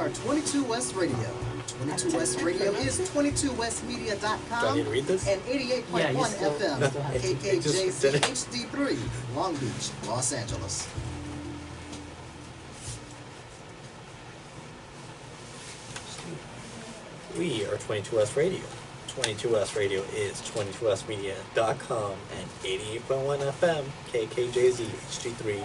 are 22 West Radio. 22 West Radio is 22westmedia.com. Do I need to read this? And 88.1 FM, KKJC HD3, Long Beach, Los Angeles. We are 22S Radio. 22S Radio is 22westmedia.com and 88.1 FM, KKJZ HD3,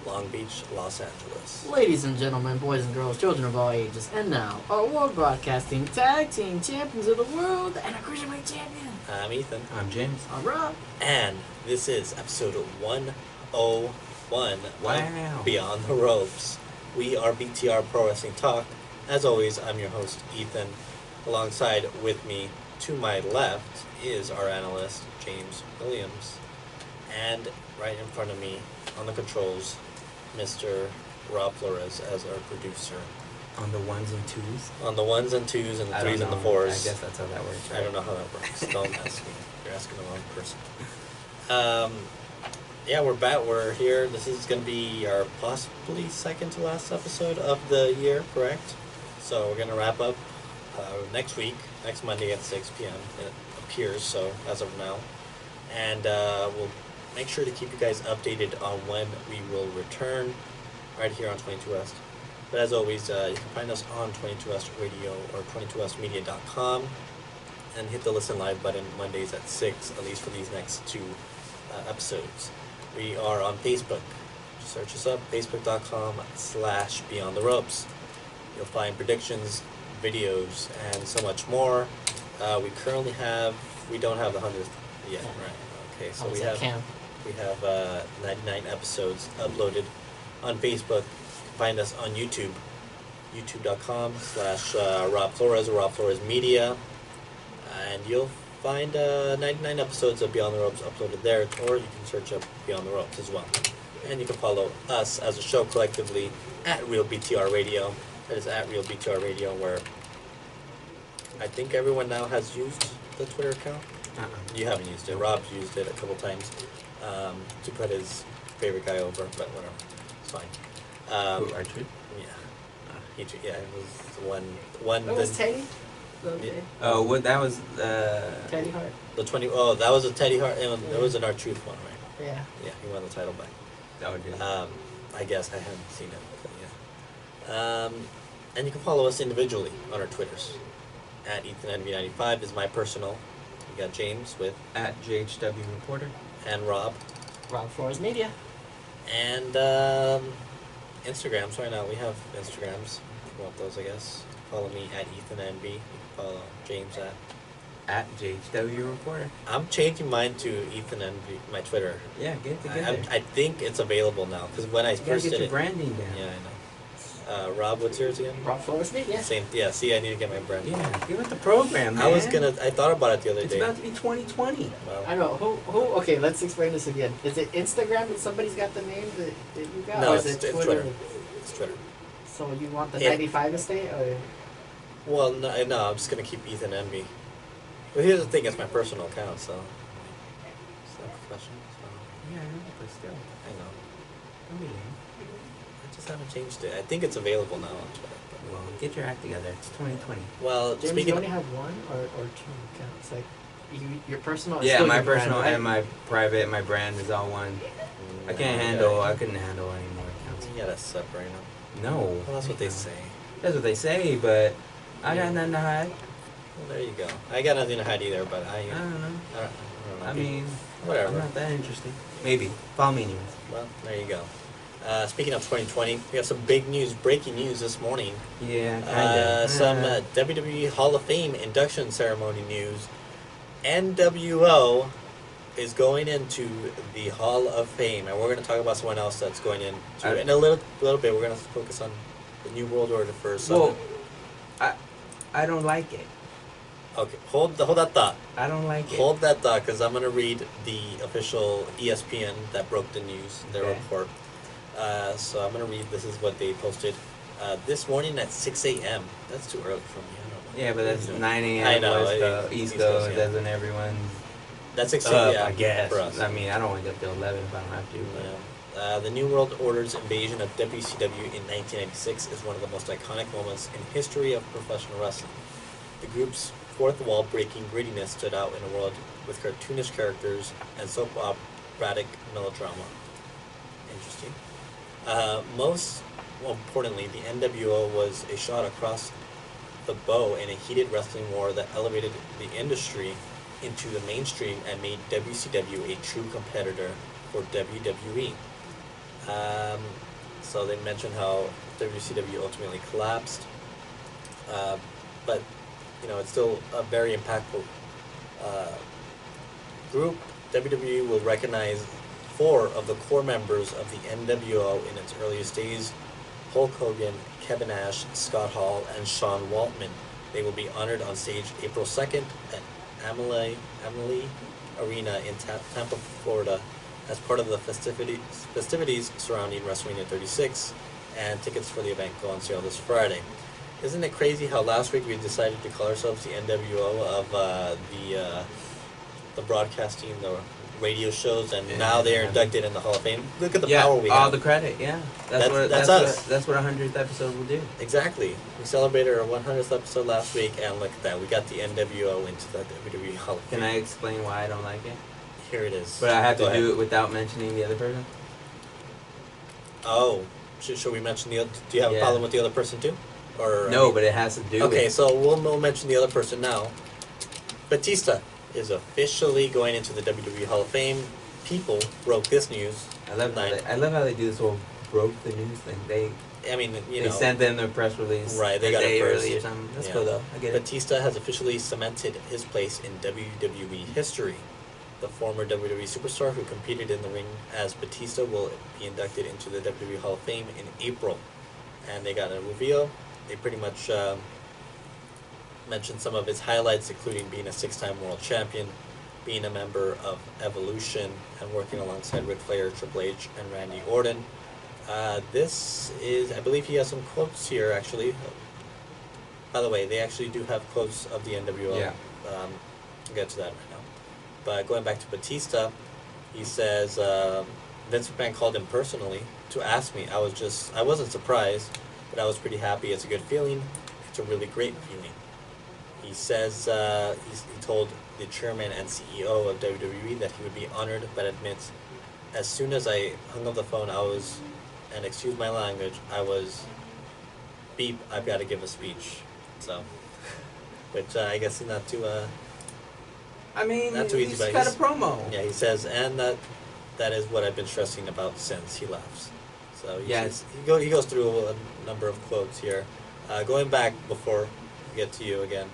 Long Beach, Los Angeles. Ladies and gentlemen, boys and girls, children of all ages, and now, our World Broadcasting Tag Team Champions of the World and a Cruiserweight Champion. I'm Ethan. I'm James. I'm Rob. And this is episode 101 Wow. of Beyond the Ropes. We are BTR Pro Wrestling Talk. As always, I'm your host, Ethan. Alongside with me, to my left, is our analyst, James Williams. And right in front of me, on the controls, Mr. Rob Flores as our producer. On the ones and twos? On the ones and twos and the I threes don't and the know. fours. I guess that's how that works. Right? I don't know how that works. Don't ask me. You're asking the wrong person. Yeah, we're back. We're here. This is going to be our possibly second to last episode of the year, correct? So we're going to wrap up next week, next Monday at 6 p.m. It appears so as of now. And we'll make sure to keep you guys updated on when we will return right here on 22 West. But as always, you can find us on 22 West Radio or 22westmedia.com and hit the listen live button Mondays at 6, at least for these next two episodes. We are on Facebook. Just search us up, facebook.com/Beyond the Ropes. You'll find predictions, videos, and so much more. We don't have the 100th yet, right? Okay, so we have 99 episodes uploaded on Facebook. Find us on YouTube, youtube.com/Rob Flores or Rob Flores Media, and you'll find 99 episodes of Beyond the Ropes uploaded there, or you can search up Beyond the Ropes as well. And you can follow us as a show collectively at Real BTR Radio. That is at Real BTR Radio, where I think everyone now has used the Twitter account. You haven't used it. Rob's used it a couple times to put his favorite guy over, but whatever, it's fine. Who, Archer? Yeah, it was one. What was Teddy? Yeah. Oh, what? That was Teddy Hart. The 20. Oh, that was a Teddy Hart. And there was an R-Truth one, right? Yeah. Yeah, he won the title back. Oh, dude. I guess I haven't seen it, but yeah. And you can follow us individually on our Twitters. At EthanNV95 is my personal. You got James with At JHW Reporter. and Rob. Rob Flores Media. And Instagrams right now. We have Instagrams. If you want those, I guess. Follow me at EthanNV. You can follow James At JHW Reporter. I'm changing mine to EthanNV, my Twitter. Yeah, get it together. I think it's available now, because when I You gotta first get did your it... branding down. Yeah, I know. Rob, what's yours again? Rob Flores Media. Same. Yeah, see, I need to get my brand. Yeah, get with the program, man. I thought about it the other It's day. about to be 2020. Well, I know. Who? Okay, let's explain this again. Is it Instagram that somebody's got the name that you got? No, or it's is it Twitter. It's Twitter. So you want the Yeah. 95 to stay? Or? Well, no, I'm just going to keep Ethan Envy. But here's the thing, it's my personal account, so... It's not professional, so... Yeah, I know, but still. I know. Don't be lame. I just haven't changed it. I think it's available now on Twitter. But... Well, get your act together. It's 2020. Well, James, speaking you of... only have one or two accounts? Like, your personal is Yeah, still my your brand, personal right? and my private, my brand is all one. I couldn't handle any more accounts. You gotta separate them. No. Well, that's what they say. That's what they say, but I got nothing to hide. Well, there you go. I got nothing to hide either, but I don't know. I don't know. I mean, whatever. I'm not that interesting. Maybe. Follow me anyways. Well, there you go. Speaking of 2020, we have some big news, breaking news this morning. Yeah, kinda. Some WWE Hall of Fame induction ceremony news. NWO is going into the Hall of Fame, and we're going to talk about someone else that's going in in a little bit. We're going to focus on the New World Order first. Well, I don't like it. Okay, hold that thought. I don't like it. Hold that thought, because I'm going to read the official ESPN that broke the news, their Okay. report. So I'm going to read, this is what they posted this morning at 6 a.m. That's too early for me. I don't know. Yeah, but that's 9 a.m. I know, West Coast, East East Coast, Coast, yeah. doesn't everyone That's 6 up, yeah, I guess. for us. I mean, I don't wake up till 11 if I don't have to. But Yeah. The New World Order's invasion of WCW in 1996 is one of the most iconic moments in history of professional wrestling. The group's fourth wall breaking grittiness stood out in a world with cartoonish characters and soap operatic melodrama. Interesting. Most importantly, the NWO was a shot across the bow in a heated wrestling war that elevated the industry into the mainstream and made WCW a true competitor for WWE. So they mentioned how WCW ultimately collapsed, but it's still a very impactful group. WWE will recognize 4 of the core members of the NWO in its earliest days: Hulk Hogan, Kevin Nash, Scott Hall, and Sean Waltman. They will be honored on stage April 2nd at Amalie Arena in Tampa, Florida, as part of the festivities surrounding WrestleMania 36, and tickets for the event go on sale this Friday. Isn't it crazy how last week we decided to call ourselves the NWO of the broadcasting, the radio shows, and now they're inducted in the Hall of Fame? Look at the power we have. All the credit, yeah. That's us. That's what 100th episode will do. Exactly. We celebrated our 100th episode last week, and look at that. We got the NWO into the WWE Hall of Fame. Can I explain why I don't like it? Here it is. But I have Go to ahead. do it without mentioning the other person? Oh. Should we mention the other? Do you have a Yeah. problem with the other person too? Or No, but it has to do Okay, with... so we'll mention the other person now. Batista is officially going into the WWE Hall of Fame. People broke this news. I love how they do this whole broke the news thing. They sent them their press release Right, they a got it day first. early or something. That's Yeah. cool though. I get it. Batista has officially cemented his place in WWE history. The former WWE superstar who competed in the ring as Batista will be inducted into the WWE Hall of Fame in April. And they got a reveal. They pretty much mentioned some of his highlights, including being a 6-time world champion, being a member of Evolution, and working alongside Ric Flair, Triple H, and Randy Orton. This is, I believe he has some quotes here, actually. By the way, they actually do have quotes of the NWO. Yeah. We'll get to that right now. But going back to Batista, he says, Vince McMahon called him personally to ask me. I wasn't surprised, but I was pretty happy. It's a good feeling. It's a really great feeling. He says he told the chairman and CEO of WWE that he would be honored, but admits, as soon as I hung up the phone, and excuse my language, I was, beep, I've got to give a speech. So, which I guess is not too, I mean, not too easy, he's but got a he's- promo. yeah, he says, and that is what I've been stressing about since. He laughs. So Yes. he goes through a number of quotes here. Going back before we get to you again,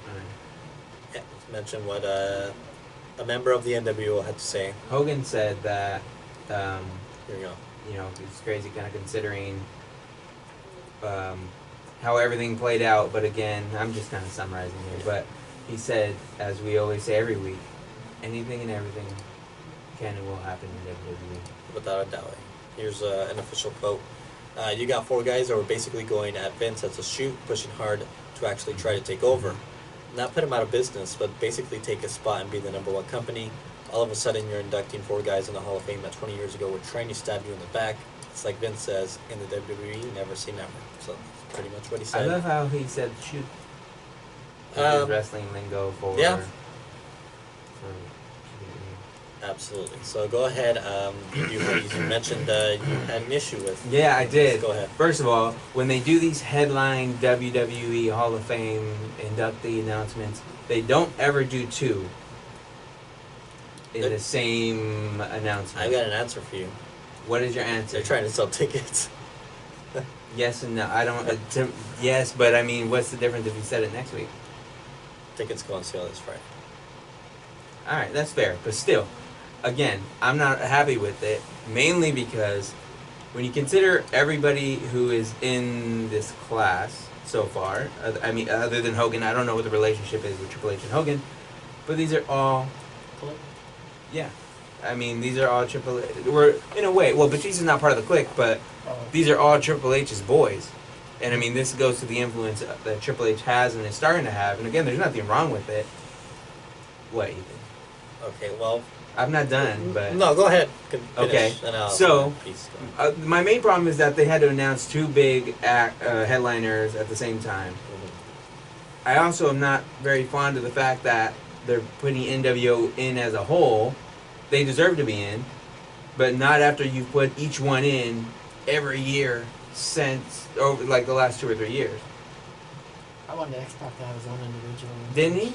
yeah, mention what a member of the NWO had to say. Hogan said that, Here we go. it's crazy kind of considering how everything played out. But again, I'm just kind of summarizing here. But he said, as we always say every week, anything and everything can and will happen in WWE. Without a doubt. Here's an official quote. You got 4 guys that were basically going at Vince as a shoot, pushing hard to actually try to take over. Not put him out of business, but basically take his spot and be the number 1 company. All of a sudden, you're inducting 4 guys in the Hall of Fame that 20 years ago were trying to stab you in the back. It's like Vince says, in the WWE, never say never. So that's pretty much what he I said. love how he said shoot. His wrestling lingo for... yeah. for Absolutely. So go ahead. You mentioned you had an issue with. Yeah, I did. Go ahead. First of all, when they do these headline WWE Hall of Fame inductee announcements, they don't ever do 2 in the same announcement. I've got an answer for you. What is your answer? They're trying to sell tickets. Yes and no. I don't. Yes, but I mean, what's the difference if you said it next week? Tickets go on sale this Friday. All right, that's fair. But still, again, I'm not happy with it. Mainly because when you consider everybody who is in this class so far, I mean, other than Hogan, I don't know what the relationship is with Triple H and Hogan, but these are all, yeah. I mean, these are all Triple H. We're in a way. Well, Batista's not part of the clique, but these are all Triple H's boys. And I mean, this goes to the influence that Triple H has and is starting to have. And again, there's nothing wrong with it. What, Ethan? Okay, well, I'm not done, but No, go ahead. Finish, Okay, and I'll so- piece. my main problem is that they had to announce two big headliners at the same time. I also am not very fond of the fact that they're putting NWO in as a whole. They deserve to be in, but not after you've put each one in every year since over like the last 2 or 3 years. I wanted X-Pac to have his own individual. Didn't he?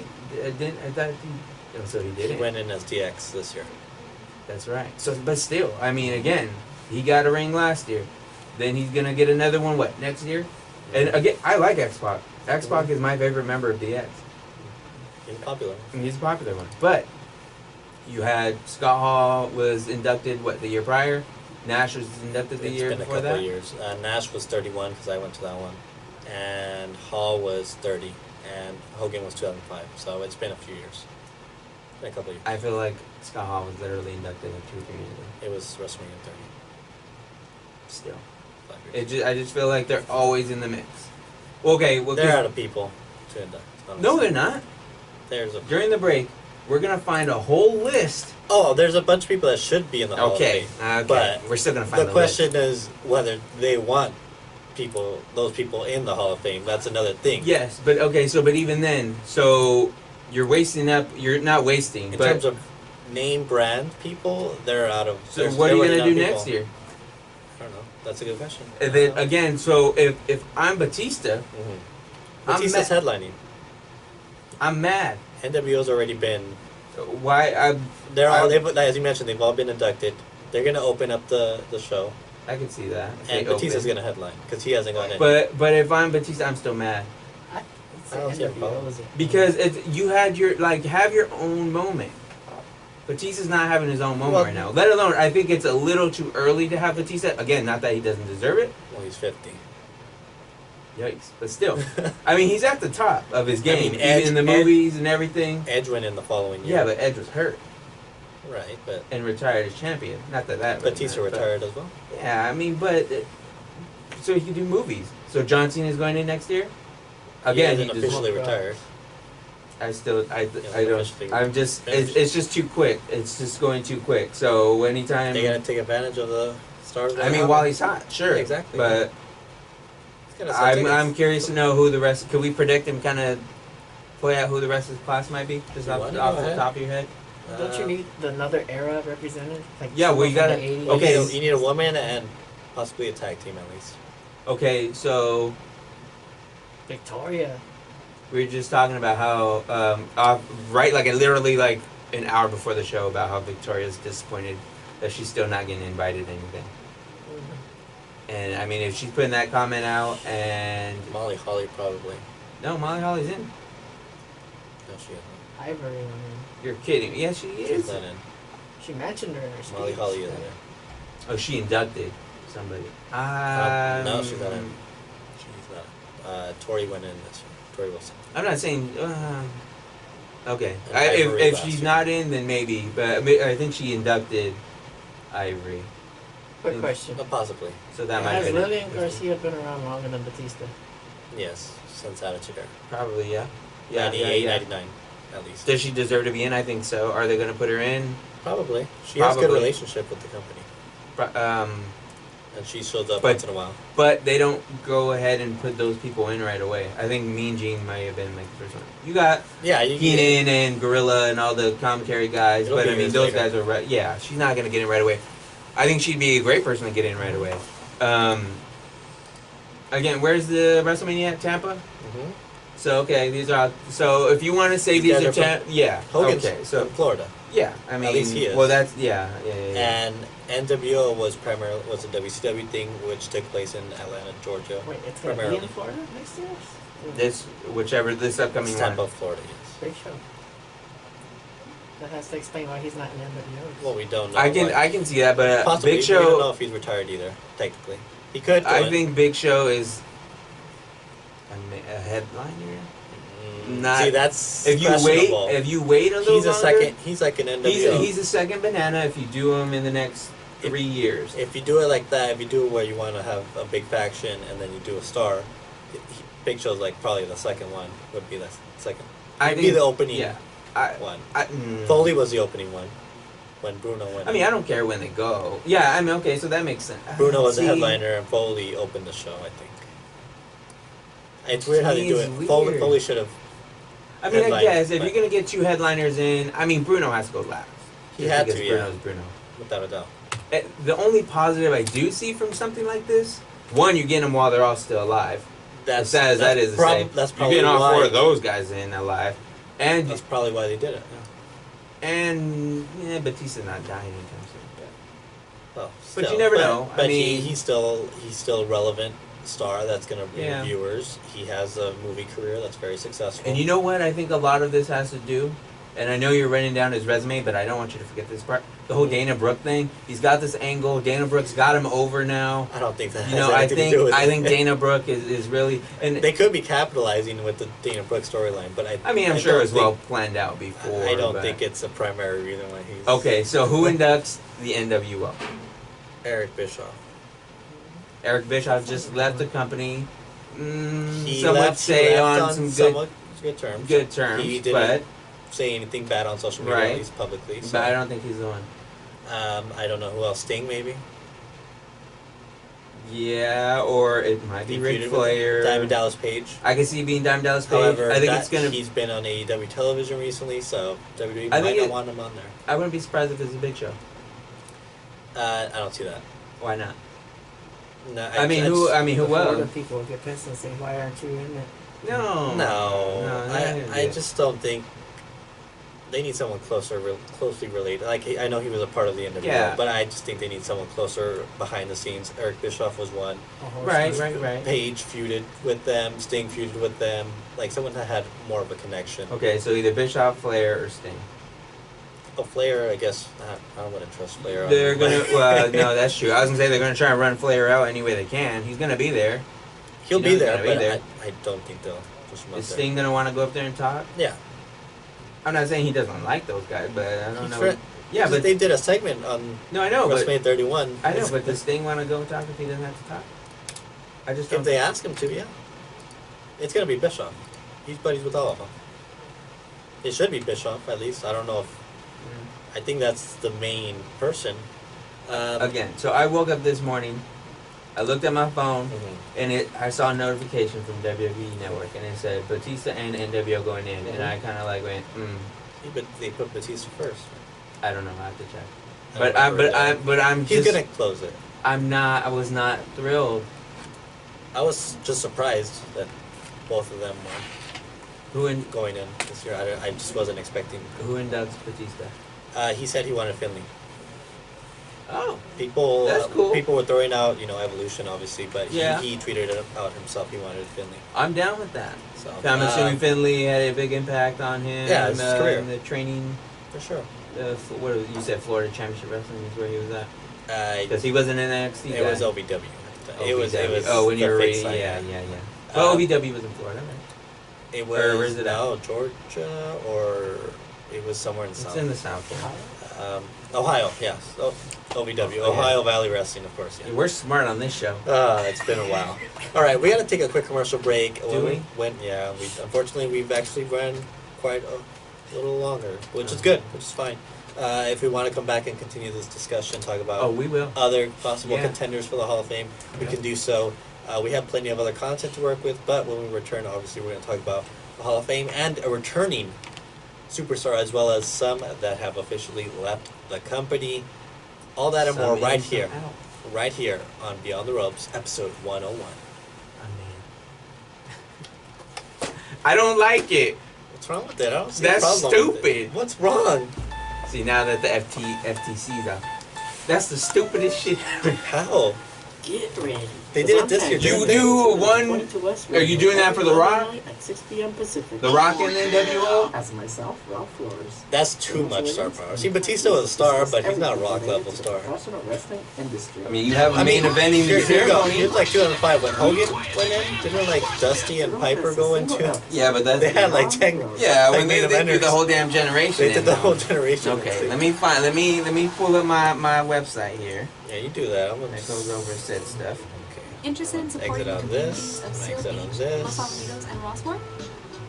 Didn't I thought he? Oh, so he He didn't. went in as DX this year. That's right. So, but still, I mean, again, he got a ring last year. Then he's gonna get another one. What next year? And again, I like X-Pac. X-Pac is my favorite member of DX. He's popular. And he's a popular one. But you had Scott Hall was inducted what the year prior. Nash was inducted the It's year been a before couple that. of years. Nash was 31 because I went to that one, and Hall was 30, and Hogan was 2005. So it's been a few years. Been a couple of years. I feel like Scott Hall was literally inducted like 2 or 3 years ago. It was WrestleMania 30. Still, 5 years. I just feel like they're always in the mix. Okay, well, They're out of people to induct. no, honestly. they're not. There's a During the break, we're gonna find a whole list. there's a bunch of people that should be in the Hall Okay, of Fame. okay, But we're still gonna find The list. question is whether they want those people in the Hall of Fame. That's another thing. Yes, but okay, but even then, so you're wasting up. You're not wasting, In but terms of name brand people, they're out of. so there's- what are you they're gonna do running out of next people. year? I don't know. That's a good question. And then again, so if I'm Batista, I'm Batista's headlining. I'm mad. NWO's already been. Why They're all. I- As you mentioned, they've all been inducted. They're gonna open up the show, I can see that. if and they Batista's open. gonna headline because he hasn't gone in. But if I'm Batista, I'm still mad I don't see a problem. because you had your have your own moment. Batista's not having his own moment Well- right now. Let alone, I think it's a little too early to have Batista. Again, not that he doesn't deserve it. Well, he's 50. Yikes! But still, I mean, he's at the top of his game, mean, Edge- even in the Edge- movies and everything. Edge went in the following year. Yeah, but Edge was hurt Right, but and retired as champion. Not that really Batista matters, but- retired as well. Yeah, I mean, but so he can do movies. So John Cena is going in next year. Again, he he hasn't just, officially retired. I still, I officially don't. I'm just. finished. It's just too quick. It's just going too quick. So anytime. They're gonna take advantage of the stars. I mean, while he's hot, sure. Exactly. But He's gonna sell I'm tickets. curious to know who the rest. Could we predict and kind of point out who the rest of the class might be, just You off wanna the go ahead? top of your head? Don't you need another era represented? Like Yeah, well, you someone gotta- from the 80s? okay. You need a woman and possibly a tag team at least. Okay, so Victoria. we were just talking about how, right, like literally like an hour before the show, about how Victoria's disappointed that she's still not getting invited to anything. And I mean, if she's putting that comment out, and Molly Holly probably. no, Molly Holly's in. No, she isn't. Ivory. I mean, You're kidding. Yeah, she She's is. not in. she mentioned her in her speech. Molly Holly isn't in. Oh, she inducted somebody. No, she's not in. She's not. Tori went in this year. Tori Wilson. I'm not saying. Okay, And if Ivory if last she's year. not in, then maybe. But I think she inducted Ivory, Quick question. Possibly. so that might have Has been it. Lillian Garcia been around longer than Batista? Yes, since Attitude Era. Probably, yeah. Yeah, 98, yeah. 99, at least. Does she deserve to be in? I think so. Are they going to put her in? Probably. She has a good Probably. relationship with the company. And she shows up But- once in a while. But they don't go ahead and put those people in right away. I think Mean Gene might have been like the first one. You got Yeah, you Heenan and Gorilla and all the commentary guys, It'll but be I mean Miz those later. guys are right. Yeah, she's not going to get in right away. I think she'd be a great person to get in right away. Again, where's the WrestleMania at? Tampa? Mm-hmm. So okay, these are so if you want to say These these guys are are yeah. Hogan's Okay, so from Florida. yeah, I mean least he is. well that's yeah. And NWO was a WCW thing, which took place in Atlanta, Georgia. Wait, it's gonna be Primarily. in Florida next year? This this upcoming It's one. Tampa, Florida, yes. Great show. That has to explain why he's not in NWO. Well, we don't know. I why. can see that, but Possibly. Big We don't know Show. if he's retired either, technically. He could go I in. think Big Show is a headliner. Not- See, that's If you questionable. wait a little He's a longer, second. He's like an NWO. He's a second banana if you do him in the next 3 years. If you do it like that, if you do it where you want to have a big faction and then you do a star, Big Show's like probably the second one would be the second. I He'd think be the opening Yeah, I, one. I, Foley was the opening one. when Bruno went. I mean, I don't care when they go. Yeah, I mean, okay, so that makes sense. Bruno was the See, headliner and Foley opened the show, I think. It's weird how they do It's it. weird. Foley should have. I mean, I headliner, guess if but- you're gonna get 2 headliners in, I mean, Bruno has to go last. He Just had because to, yeah. Bruno's Bruno. Without a doubt. The only positive I do see from something like this, one, you're getting them while they're all still alive. As sad as that is to say, that's you're probably getting all why. 4 of those guys in alive, and That's probably why they did it. Yeah. Batista's not dying anytime soon. Well, But you still, never know. I But mean- he's still a relevant star that's going to bring Yeah. viewers. He has a movie career that's very successful. And you know what I think a lot of this has to do? And I know you're writing down his resume, but I don't want you to forget this part. The whole Dana Brooke thing. He's got this angle. Dana Brooke's got him over now. I don't think that You has know, I anything to do with think it. Dana Brooke is really and They could be capitalizing with the Dana Brooke storyline, but I mean I'm I sure don't it was well think- planned out before. I don't but- think it's a primary reason why he's Okay, so who inducts the NWO? Eric Bischoff. Eric Bischoff just left the company. He Some would left, say he left on some somewhat good terms. good terms, He didn't but say anything bad on social media, Right. at least publicly. So. but I don't think he's the one. I don't know who else. Sting, maybe. Yeah, or it might be He Ric feuded with Flair. Diamond Dallas Page. I can see it being Diamond Dallas Page. However, I think it's gonna. he's been on AEW television recently, so WWE I might think not it- want him on there. I wouldn't be surprised if it's a Big Show. I don't see that. Why not? No, I mean, who Before will? the people will get pissed and say, "Why aren't you in it?" No. No, No, I just don't think they need someone closely related. Like I know he was a part of the NWO, Yeah. but I just think they need someone closer behind the scenes. Eric Bischoff was one. Right. Page feuded with them. Sting feuded with them. Like someone that had more of a connection. Okay, so either Bischoff, Flair, or Sting. Oh, Flair, I guess I don't want to trust Flair. They're gonna. Well, no, that's true. I was gonna say they're gonna try and run Flair out any way they can. He's gonna be there. He'll you know be he's there, gonna be but there. I don't think they'll push him up Is there. Sting gonna want to go up there and talk? Yeah, I'm not saying he doesn't like those guys, but I don't He's know. friend- Yeah, but they did a segment on no, I know, but WrestleMania 31. I know, but does Sting want to go talk if he doesn't have to talk? I just If don't. they ask him to, yeah. It's gonna be Bischoff. He's buddies with all of them. It should be Bischoff, at least. I don't know if. I think that's the main person. Again, so I woke up this morning, I looked at my phone, Mhm. and I saw a notification from WWE Network, and it said Batista and NWO going in, and I kind of like went, But they put Batista first. I don't know, I have to check. I But don't remember that. I'm He's just, gonna close it. I was not thrilled. I was just surprised that both of them were Who going in this year. I just wasn't expecting. who inducts Batista? He said he wanted Finley. Oh, People, That's cool. People were throwing out, Evolution, obviously, but Yeah. he tweeted it out himself. He wanted Finley. I'm down with that. So I'm assuming Finley had a big impact on him. Yeah, his career. in the training. for sure. What you said? Florida Championship Wrestling is where he was at. Uh, Because he wasn't in NXT. it was guy. OVW. at the time. It was. Oh, when the you were fake reading, site, yeah. Well, Um, OVW was in Florida, right? It was. Or where's it at? No, Georgia, or it was somewhere in the It's south. in the South. Yeah. Ohio, yes. OVW, Oh, yeah. Ohio Valley Wrestling, of course. Yeah. We're smart on this show. It's been a while. All right, we got to take a quick commercial break. Do we? Unfortunately, we've actually run quite a little longer, which is good, which is fine. If we want to come back and continue this discussion, talk about Oh, we will. other possible Yeah. contenders for the Hall of Fame, we can do so. We have plenty of other content to work with, but when we return, obviously, we're going to talk about the Hall of Fame and a returning superstar, as well as some that have officially left the company. All that and more Some right in, some here. out. Right here on Beyond the Ropes, episode 101. I mean, I don't like it. What's wrong with that? I don't see That's a problem with it. stupid. What's wrong? See, now that the FTC's out, that's the stupidest shit ever. How? Get ready. They did it this year, You didn't they? do one. Are you doing that for The Rock? At 6 p.m. Pacific. The Rock and the NWO? As myself, Ralph Flores. That's too much star power. See, Batista was a star, but he's not a rock level star. Professional wrestling industry. I mean, you have a main eventing here, the here you go. ceremony. Here's like 2005 when Hogan went in. Didn't like Dusty and Piper go into? Yeah, but that's They had like 10. yeah. like When they main did eventers. the whole damn generation. They did in the now. whole generation. Okay, let me pull up my website here. Yeah, you do that. I'm gonna That goes over said stuff. Okay. Interested in supporting Exit on the communities this. of Seal Exit on Beach, this. Los Alamitos, and Rossmore?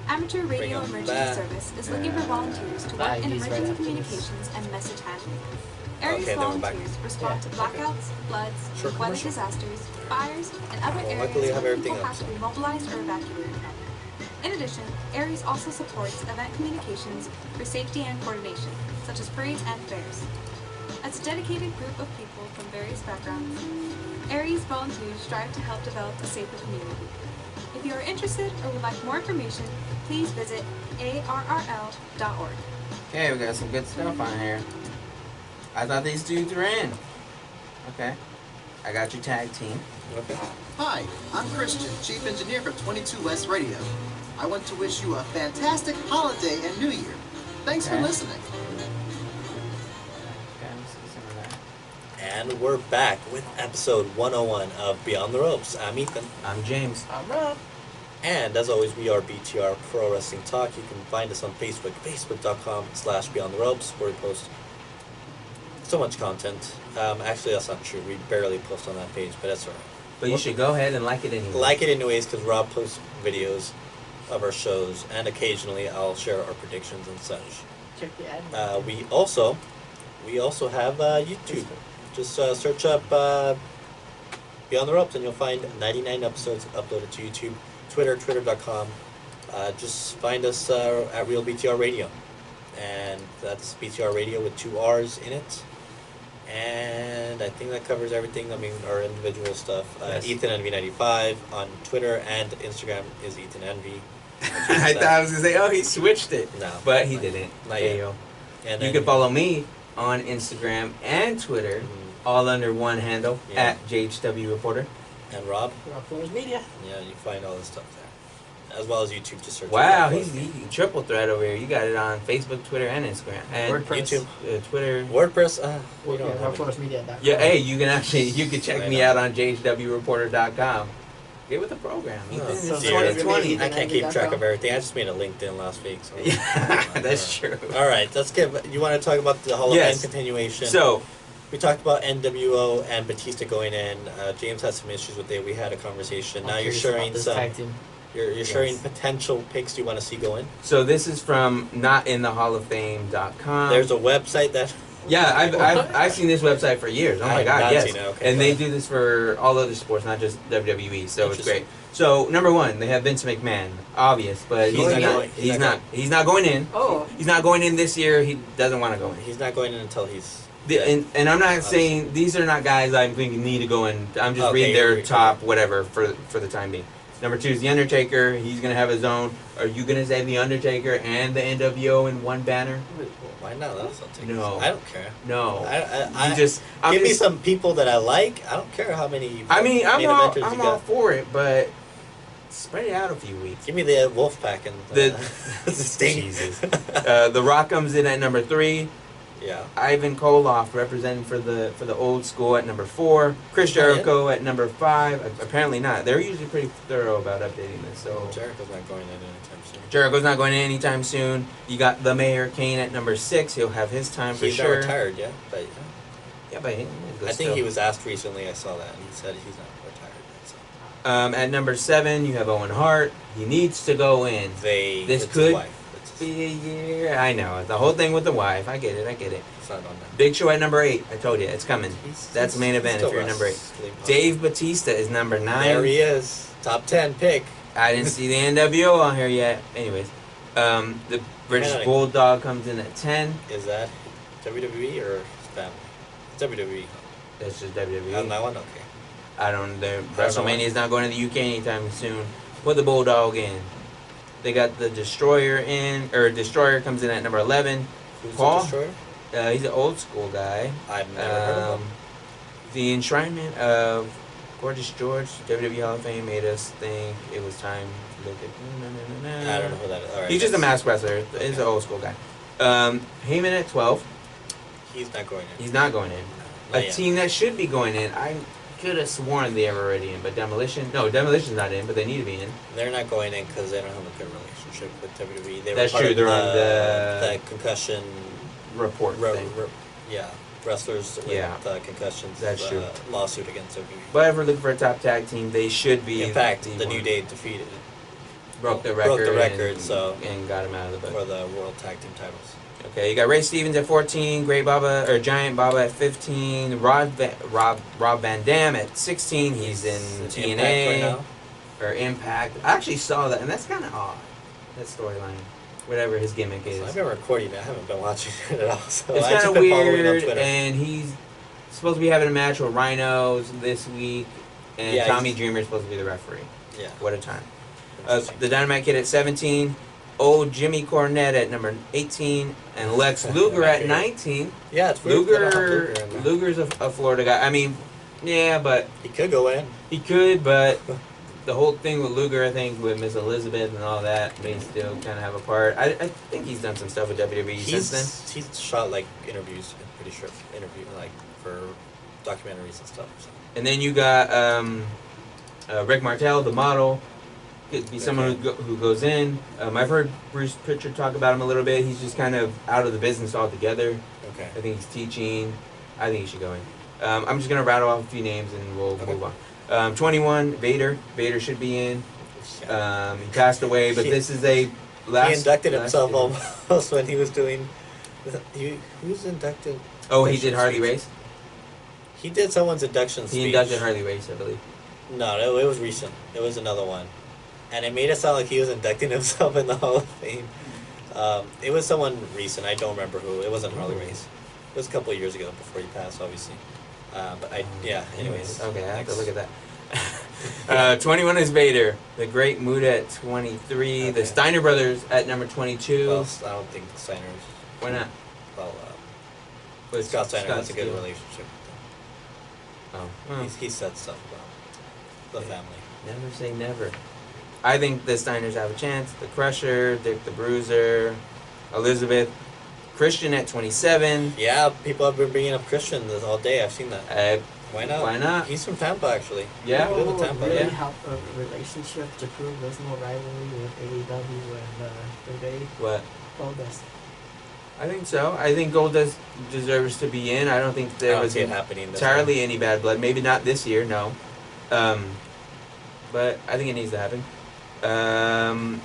Amateur Radio Bring 'em Emergency back. Service is looking for volunteers to work in He's right emergency after this. communications and message handling. Aries Okay, then we're back. volunteers respond to blackouts, floods, Short weather commercial. disasters, fires, and other Well, areas luckily I have where everything people up, have to so. be mobilized or evacuated. In addition, Aries also supports event communications for safety and coordination, such as parades and fairs. As a dedicated group of people from various backgrounds, Aries volunteers strive to help develop a safer community. If you are interested or would like more information, please visit arrl.org. Okay, we got some good stuff on here. I thought these dudes were in. Okay. I got your tag team. Okay. Hi, I'm Christian, Chief Engineer for 22 West Radio. I want to wish you a fantastic holiday and New Year. Thanks for Okay. listening. Okay, let's see some of that. And we're back with episode 101 of Beyond the Ropes. I'm Ethan. I'm James. I'm Rob. And as always, we are BTR Pro Wrestling Talk. You can find us on Facebook, facebook.com/Beyond the Ropes, where we post so much content. Actually, that's not true. We barely post on that page, but that's alright. But you should go ahead and like it anyway. Like it anyways, because Rob posts videos of our shows, and occasionally I'll share our predictions and such. Check the ad. We also have YouTube. Just search up Beyond the Ropes, and you'll find 99 episodes uploaded to YouTube. Twitter, twitter.com. Just find us at Real BTR Radio, and that's BTR Radio with 2 R's in it. And I think that covers everything. I mean, our individual stuff. Yes. Ethan Envy 95 on Twitter, and Instagram is Ethan Envy. I thought I was gonna say, oh, he switched it. No, But he didn't. Not There yet. you go. And You then, can follow me on Instagram and Twitter, all under one handle, Yeah. at JHW Reporter. and Rob. Rob Flores Media. Yeah, you find all this stuff there, as well as YouTube. Just search. Wow, Rob he's Flores. he triple threat over here. You got it on Facebook, Twitter, and Instagram. And WordPress. YouTube. Twitter. WordPress. We Yeah, don't have Rob it. Flores Media.com. Yeah, hey, you can check Right me on. out on JHWReporter.com. Get with the program. Oh, Ethan, it's so dear. 2020. I can't keep track of everything. I just made a LinkedIn last week. So. Yeah, that's true. All right, let's get. You want to talk about the Hall of Yes. Fame continuation? So, we talked about NWO and Batista going in. James had some issues with it. We had a conversation. Now you're sharing some. Tag team. You're sharing Yes. potential picks you want to see go in. so this is from notinthehalloffame.com. There's a website that. Yeah, I've seen this website for years. Oh I my have god, not yes. seen it, okay, And they but- do this for all other sports, not just WWE. So it's Interesting. great. So number one, they have Vince McMahon, obvious, but He's he's not not. going. He's not going in. Oh. He's not going in this year. He doesn't want to go in. He's not going in until he's. And I'm not saying these are not guys I'm thinking need to go in. I'm just Okay, reading you're their reading. top whatever for the time being. Number two is The Undertaker. He's gonna have his own. Are you gonna say The Undertaker and the NWO in one banner? Why not? That's not taking. No. I don't care. No. I You just I'm give me just- some people that I like. I don't care how many. I mean, main eventers you I'm got. all for it, but spread it out a few weeks. Give me the Wolfpack and the Sting. Jesus. The Rock comes in at number 3. Yeah. Ivan Koloff representing for the old school at number 4. Chris Not yet. Jericho at number 5. Apparently not. They're usually pretty thorough about updating this. So Jericho's not going in anytime soon. Jericho's not going in anytime soon. You got the Mayor Kane at number 6. He'll have his time for He's sure. not retired yet, but yeah. Yeah, but I think he was asked recently. I saw that, and he said he's not retired yet. So. At number 7, you have Owen Hart. He needs to go in. This This it's could his wife. It's Be a year. I know the whole thing with the wife. I get it. it's not on that. Big Show at number 8. I told you it's coming. He's- That's he's- main he's event still if you're number 8. wrestling. Dave Batista is number 9. There he is. Top 10 pick. I didn't see the NWO on here yet. Anyways, the British Panic. Bulldog comes in at 10. Is that WWE or family? It's WWE. That's just On WWE. that one, okay. I don't. The know WrestleMania why. is not going to the UK anytime soon. Put the Bulldog in. They got the Destroyer in, or Destroyer comes in at number 11. Who's Paul? the destroyer? He's an old school guy. I've never heard of him. The enshrinement of Gorgeous George, WWE Hall of Fame, made us think it was time to look at. I don't know who that is. All right, He's just a that's- masked wrestler. He's an old school guy. Heyman at 12. He's not going in. He's not going in. Not A yet. team that should be going in. I could have sworn they were already in, but Demolition's not in, but they need to be in. They're not going in because they don't have a good relationship with WWE. They That's were part true, of they're on the- concussion. Report thing. Yeah, wrestlers with Yeah. concussions. That's true. Lawsuit against WWE. But if we're looking for a top tag team, they should be. In fact, the one. New Day defeated broke the record. and, so and got him out of the for book. the World Tag Team titles. Okay, you got Ray Stevens at 14, Great Baba or Giant Baba at 15, Rob Van Dam at 16. He's in It's TNA Impact right now. or Impact. I actually saw that, and that's kind of odd. That storyline, whatever his gimmick is. So I've been recording it. I haven't been watching it at all. So It's I've kind just of been following on weird, Twitter. and he's supposed to be having a match with Rhinos this week, and Yeah, Tommy he's- Dreamer is supposed to be the referee. Yeah. What a time. Interesting. The Dynamite Kid at 17, old Jimmy Cornette at number 18, and Lex Luger at 19. Yeah, it's weird. they don't have Luger, in there. Luger's a Florida guy. I mean, yeah, but He could go in. he could, but the whole thing with Luger, I think, with Miss Elizabeth and all that, may still kind of have a part. I think he's done some stuff with WWE since then. He's shot like interviews. I'm pretty sure like for documentaries and stuff. So. And then you got Rick Martel, the model. Could be someone Okay. who goes in. I've heard Bruce Pritchard talk about him a little bit. He's just kind of out of the business altogether. Okay. I think he's teaching. I think he should go in. I'm just going to rattle off a few names and we'll Okay. move on. 21, Vader. Vader should be in. Yeah. He passed away, but He- this is a last. He inducted last himself year. almost when he was doing. He was inducted. Oh, he did Harley speech. Race? He did someone's induction speech. He inducted Harley Race, I believe. No, it was recent. It was another one, and it made it sound like he was inducting himself in the Hall of Fame. It was someone recent. I don't remember who. It wasn't Harley Race. It was a couple of years ago before he passed, obviously. Anyways. Okay, I have to next. look at that. 21 is Vader. The Great Muta at 23. The Okay. Steiner Brothers at number 22. Well, I don't think the Steiners. Why not? Well, With Scott Steiner has a good Steele. relationship with Oh, them. well, He said stuff about the family. never say never. I think the Steiners have a chance. The Crusher, Dick the Bruiser, Elizabeth, Christian at 27. Yeah, people have been bringing up Christian this all day. I've seen that. Why not? Why not? He's from Tampa, actually. Yeah. He lives in Tampa. really yeah. help a relationship to prove there's no rivalry with AEW and WWE. What? Goldust. I think so. I think Goldust deserves to be in. I don't think I there don't was see it happening. This entirely any bad blood. Maybe not this year, no. But I think it needs to happen. A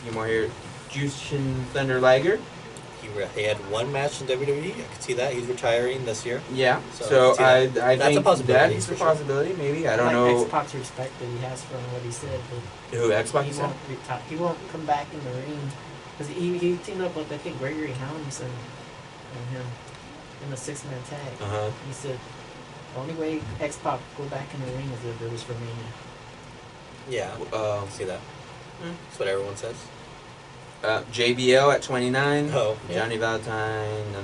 few more here. Jushin Thunder Liger. He had one match in WWE. I could see that. He's retiring this year. Yeah. So So I that's a think possibility, that's a for sure. possibility. Maybe I don't like know X-Pac's respect that he has from what he said. But who Xbox he is. won't retire. He won't come back in the ring because he teamed up with I think Gregory Helms and him in a 6-man tag. Uh huh. He said the only way X-Pac go back in the ring is if it was for Mania. Yeah. I see that. Hmm. That's what everyone says. JBL at 29. Oh, yeah. Johnny Valentine. No.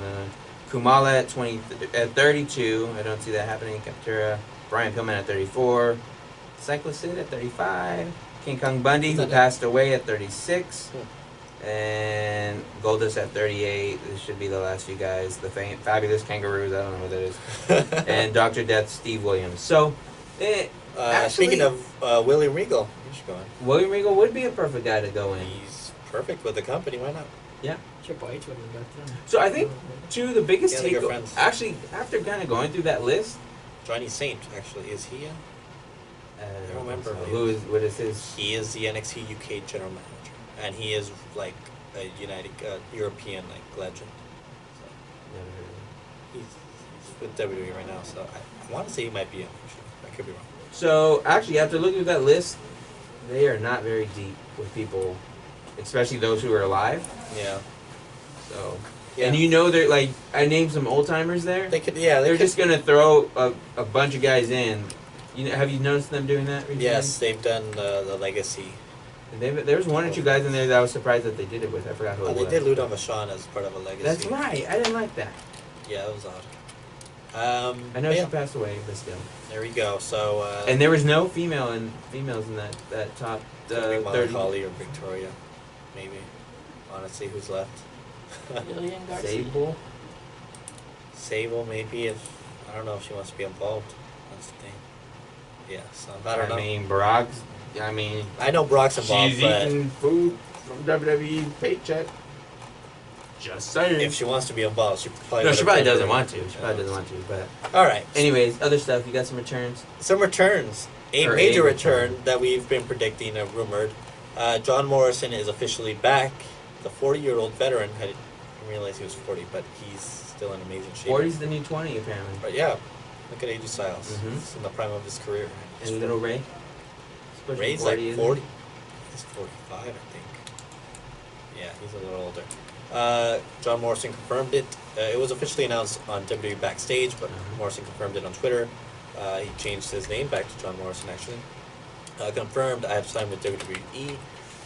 Kumala at 32. I don't see that happening. Captura. Brian Pillman at 34. Cyclist Sid at 35. King Kong Bundy, Is who that it? passed away at 36. Hmm. And Goldust at 38. This should be the last few guys. The Fabulous Kangaroos. I don't know what that is. And Dr. Death, Steve Williams. So, Speaking of William Regal, you should go in. William Regal would be a perfect guy to go in. He's perfect with the company. Why not? Triple H would have got them. So I think the biggest Yeah, they're good take. friends. Actually, after kind of going through that list, Johnny Saint, actually, is he in? I don't remember. Who is? What is his? He is the NXT UK general manager, and he is like a United European like legend. So Never heard of him. he's with WWE right now. So I want to say he might be in. Actually. I could be wrong. So actually, after looking at that list, they are not very deep with people, especially those who are alive. Yeah. So, Yeah. and you know, they're like I named some old timers there. They could. Yeah. They're just gonna throw a bunch of guys in. You know, have you noticed them doing that recently? Yes, they've done the legacy. There was one or two guys in there that I was surprised that they did it with. I forgot who Oh, it they was. did Ludon Vachon as part of a legacy. That's right. I didn't like that. Yeah, that was odd. I know but she yeah, passed away, but still. there we go. So. And there was no females in that top Molly 30. Holly or Victoria, maybe. Honestly, who's left? Lillian Garcia. Sable. Sable, maybe. If I don't know if she wants to be involved. That's the thing. Yeah, so I don't know. mean, Brock's. I mean, I know Brock's involved, she's but eating food from WWE paycheck. Just saying. if she wants to be involved, she probably. no, would she have probably done doesn't it. want to. She Yeah. probably doesn't want to. But All right. anyways, other stuff. You got some returns. Some returns. A Or major a return return. that we've been predicting and rumored John Morrison is officially back. The 40-year-old veteran. I didn't realize he was 40, but he's still in amazing shape. 40's the new 20, apparently. But yeah, look at AJ Styles. Mhm. He's in the prime of his career. And little Ray. Pushing Ray's 40, like isn't 40. He's 45, I think. Yeah, he's a little older. John Morrison confirmed it. It was officially announced on WWE Backstage, but Morrison confirmed it on Twitter. He changed his name back to John Morrison, actually. Confirmed, I have signed with WWE.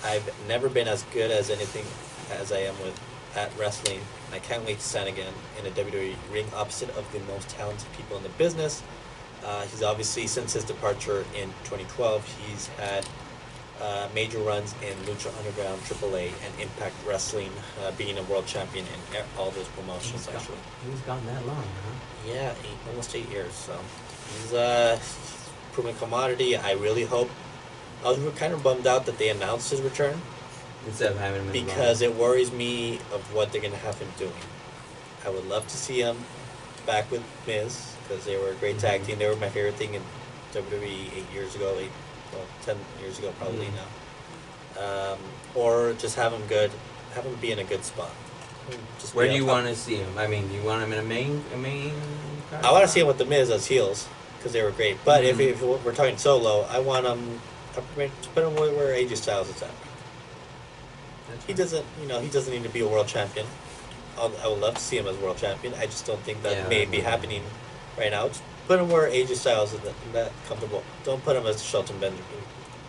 I've never been as good as anything as I am at wrestling. I can't wait to sign again in a WWE ring opposite of the most talented people in the business. He's obviously, since his departure in 2012, he's had major runs in Lucha Underground, AAA, and Impact Wrestling, being a world champion in all those promotions, actually. He's gone that long, huh? Yeah, almost 8 years. So he's proven commodity. I really hope. I was kind of bummed out that they announced his return Instead of having him in because it worries me of what they're gonna have him doing. I would love to see him back with Miz because they were a great tag team. They were my favorite thing in WWE 10 years ago probably now. Or just have him be in a good spot. Just Where be do you on top. want to see him? I mean, do you want him in a main? I want to see him with the Miz as heels because they were great. But if we're talking solo, I want him to put him where AJ Styles is at. He doesn't need to be a world champion. I would love to see him as world champion. I just don't think that may be happening right now. Just put him where AJ Styles is that comfortable. Don't put him as Shelton Benjamin,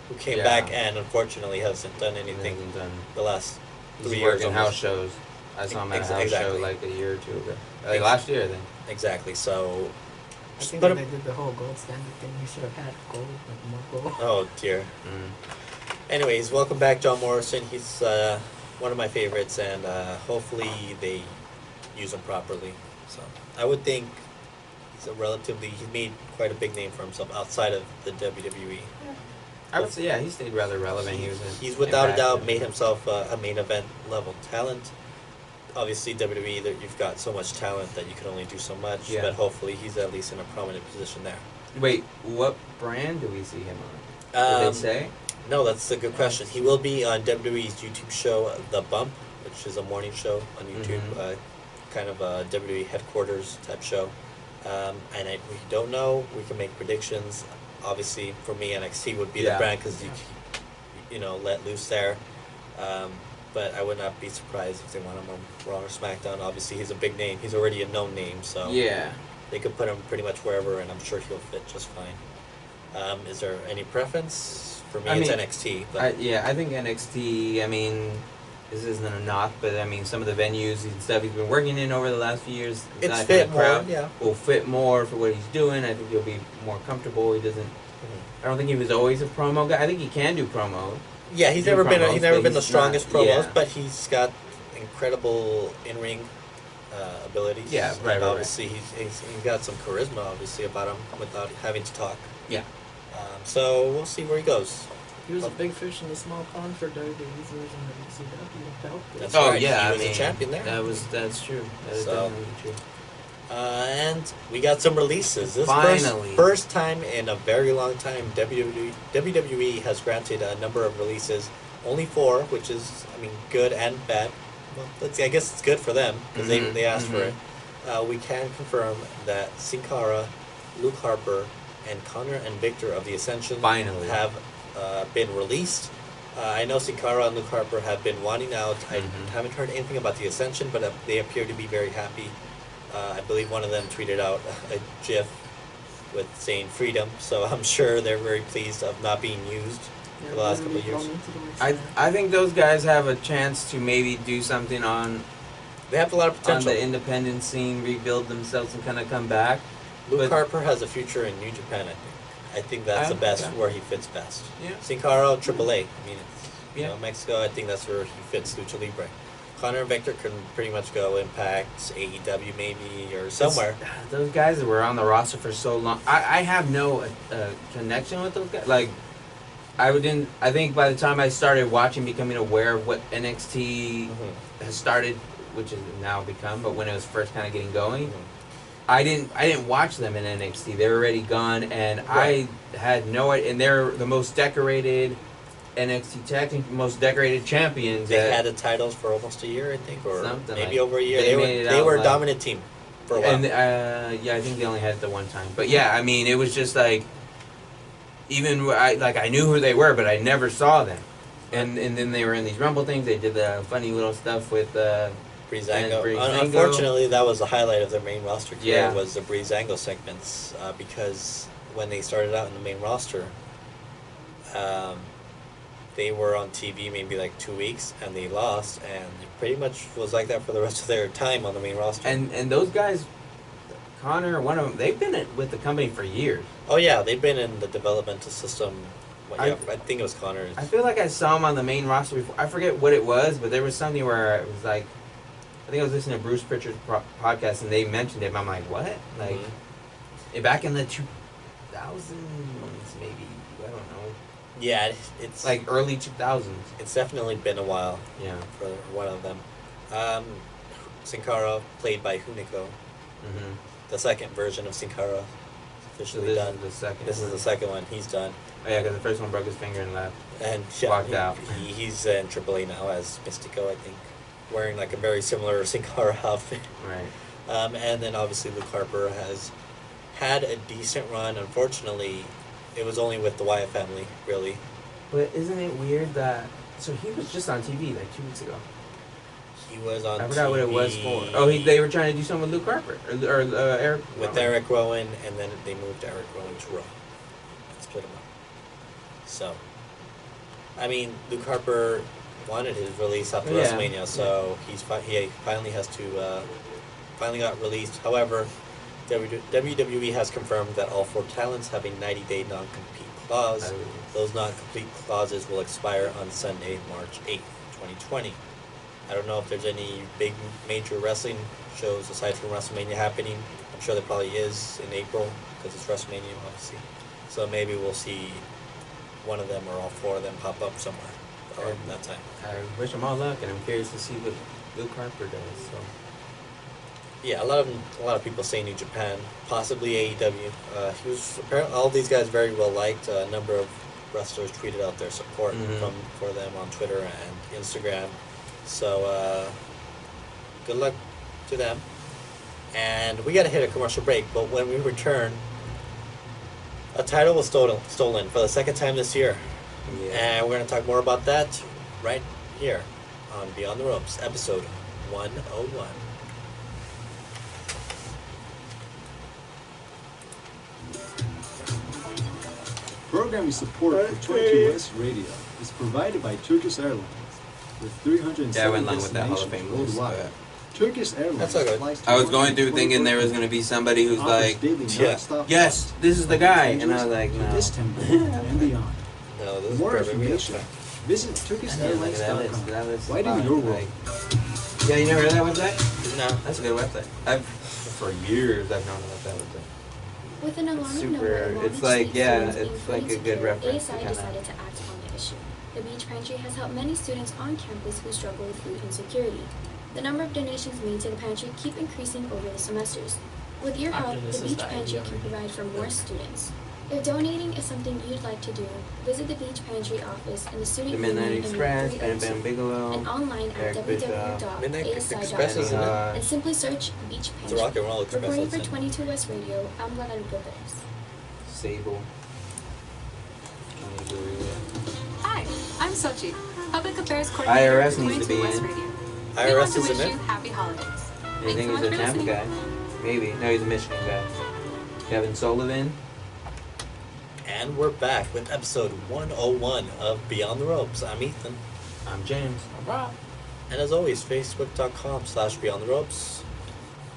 who came back and unfortunately hasn't done anything the last 3 He's years. working house shows. I saw him at a house show like a year or two ago. Like last year, I think. Exactly. So I just think put when him. they did the whole gold standard thing, he should have had gold, like more gold. Oh dear. Anyways, welcome back, John Morrison. He's one of my favorites, and hopefully they use him properly. So I would think he's made quite a big name for himself outside of the WWE. I would say, he stayed rather relevant. He's without a Impact doubt and- made himself a main event level talent. Obviously, WWE, you've got so much talent that you can only do so much, Yeah. but hopefully he's at least in a prominent position there. Wait, what brand do we see him on? Did they say? No, that's a good question. He will be on WWE's YouTube show, The Bump, which is a morning show on YouTube, kind of a WWE headquarters type show. And we don't know. We can make predictions. Obviously, for me, NXT would be the brand because you let loose there. But I would not be surprised if they want him on Raw or SmackDown. Obviously, he's a big name. He's already a known name, so they could put him pretty much wherever, and I'm sure he'll fit just fine. Is there any preference? For me, it's NXT. But I think NXT. I mean, this isn't a knock, but I mean, some of the venues and stuff he's been working in over the last few years, it's fit more. Will fit more for what he's doing. I think he'll be more comfortable. He doesn't. I don't think he was always a promo guy. I think he can do promo. Yeah, he's never been the strongest promos, yeah. but he's got incredible in-ring abilities. Yeah, right. Obviously, he's got some charisma, obviously, about him without having to talk. Yeah. So we'll see where he goes. He was a big fish in the small pond for WWE's version of ECW. That helped. That's Oh right. yeah, He was a champion there. That's true. That is So- definitely true. And we got some releases. This Finally. first time in a very long time, WWE has granted a number of releases. Only 4, which is, good and bad. Well, I guess it's good for them because they asked for it. We can confirm that Sin Cara, Luke Harper, and Connor and Victor of the Ascension Finally. have been released. I know Sin Cara and Luke Harper have been wanting out. I haven't heard anything about the Ascension, but they appear to be very happy. I believe one of them tweeted out a GIF with saying freedom, so I'm sure they're very pleased of not being used for the last couple of years. I think those guys have a chance to maybe do something on They have a lot of potential. the independent scene, rebuild themselves, and kind of come back. Luke but- Harper has a future in New Japan, I think. I think that's the best, okay. where he fits best. Yeah. Sin Cara, AAA. It's, Yeah. Mexico, I think that's where he fits, Lucha Libre. Connor and Victor can pretty much go Impact, AEW maybe, or somewhere. Those guys that were on the roster for so long, I have no connection with those guys. Like, I think by the time I started watching, becoming aware of what NXT has started, which has now become, but when it was first kind of getting going, I didn't watch them in NXT. They were already gone, and Right. I had no idea. And they're the most decorated NXT Tag Team most decorated champions. They had the titles for almost a year, I think, or Something maybe like- over a year. they They made it were out a like- dominant team for a while. And yeah, I think they only had it the one time. But yeah, I mean, it was just like, even I knew who they were, but I never saw them. And then they were in these Rumble things. They did the funny little stuff with Breezango. Breezango. Unfortunately, that was the highlight of their main roster career, Yeah. was the Breezango segments, because when they started out in the main roster, they were on TV maybe like 2 weeks, and they lost, and it pretty much was like that for the rest of their time on the main roster. and those guys, Connor, one of them, they've been with the company for years. Oh yeah, they've been in the developmental system. Well, I- yeah, I think it was Connor. I feel like I saw him on the main roster before. I forget what it was, but there was something where it was like, I think I was listening to Bruce Pritchard's podcast, and they mentioned him. I'm like, what? Like, back in the 2000s, maybe. I don't know. Yeah, it's Like early 2000s. it's definitely been a while Yeah. for one of them. Sin Cara, played by Hunico, Mm-hmm. the second version of Sin Cara, So officially this done. is the second. This is the second one he's done, Oh yeah, because the first one broke his finger and left. and Walked out. He's in AAA now as Mystico, I think, wearing like a very similar Sin Cara outfit. Right. And then obviously Luke Harper has had a decent run. Unfortunately, it was only with the Wyatt family, really. But isn't it weird that? So he was just on TV like 2 weeks ago. He was on I forgot what it was TV for. Oh, they were trying to do something with Luke Harper or Eric. with Rowan. Eric Rowan, and then they moved Eric Rowan to Raw and split him up. So, I mean, Luke Harper wanted his release after Yeah. WrestleMania, so he finally has to finally got released. However, WWE has confirmed that all 4 talents have a 90-day non-compete clause. Oh. Those non-compete clauses will expire on Sunday, March 8th, 2020. I don't know if there's any big major wrestling shows aside from WrestleMania happening. I'm sure there probably is in April because it's WrestleMania, obviously. So maybe we'll see one of them or all 4 of them pop up somewhere around that time. I wish him all luck, and I'm curious to see what Luke Harper does. So. Yeah, a lot of people say New Japan, possibly AEW. He was apparently all these guys very well liked. A number of wrestlers tweeted out their support Mhm. for them on Twitter and Instagram. So good luck to them. And we got to hit a commercial break. But when we return, a title was stolen for the second time this year, and we're going to talk more about that right here on Beyond the Ropes, episode 101. Programming support for 22S Radio is provided by Turkish Airlines with 307 Yeah, I went along with that Hall of destinations Fame list, worldwide. but- Turkish Airlines That's all good. flies to I was going through 120 thinking there was going to be somebody who's offers like, daily yeah. nonstop yes, flights this is the guy. from And I was Los like, Angeles no. to Istanbul and beyond. No, this For is more perfect. information, visit Yeah, look at that list. turkishairlines.com. That list is Widen fine. your world. Like, yeah, you never heard of that website? No. That's a good website. For years I've known about that website. With an alarming Super- number of it's long-beach like, yeah, students being it's put like into a good care, reference to ASI kinda- decided to act on the issue. The beach pantry has helped many students on campus who struggle with food insecurity. The number of donations made to the pantry keep increasing over the semesters. With your After help, this the is beach the pantry idea. can provide for more students. If donating is something you'd like to do, visit the beach pantry office in the student The Midnight union in Express, Room Bam 302 Bam Bigelow. and online at Eric Bishop. Midnight Express, www.asi.com isn't it? and simply search beach It's a rock pantry. and roll express. Reporting for That's it. 22 West Radio, I'm Guadalupe Perez. Sable. Hi, I'm Sochi, Public Affairs Coordinator IRS for needs to 22 be West in. Radio. We IRS want to is wish in you it? happy holidays. You think he's a Tampa guy? Maybe. No, he's a Michigan guy. Kevin Sullivan. And we're back with episode 101 of Beyond the Ropes. I'm Ethan. I'm James. Rob. And as always, facebook.com/Beyond the Ropes,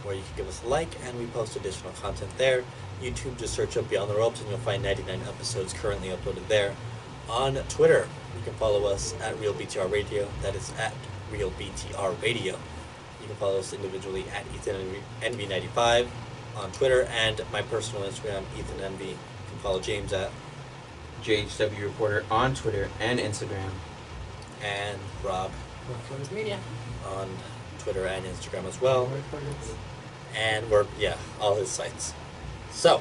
where you can give us a like and we post additional content there. YouTube, just search up Beyond the Ropes and you'll find 99 episodes currently uploaded there. On Twitter, you can follow us at RealBTR Radio. That is at RealBTR Radio. You can follow us individually at EthanNV95 on Twitter and my personal Instagram, EthanNV. You can follow James at JHW Reporter on Twitter and Instagram. and Rob Workforce Media. on Twitter and Instagram as well. And we're, all his sites. So,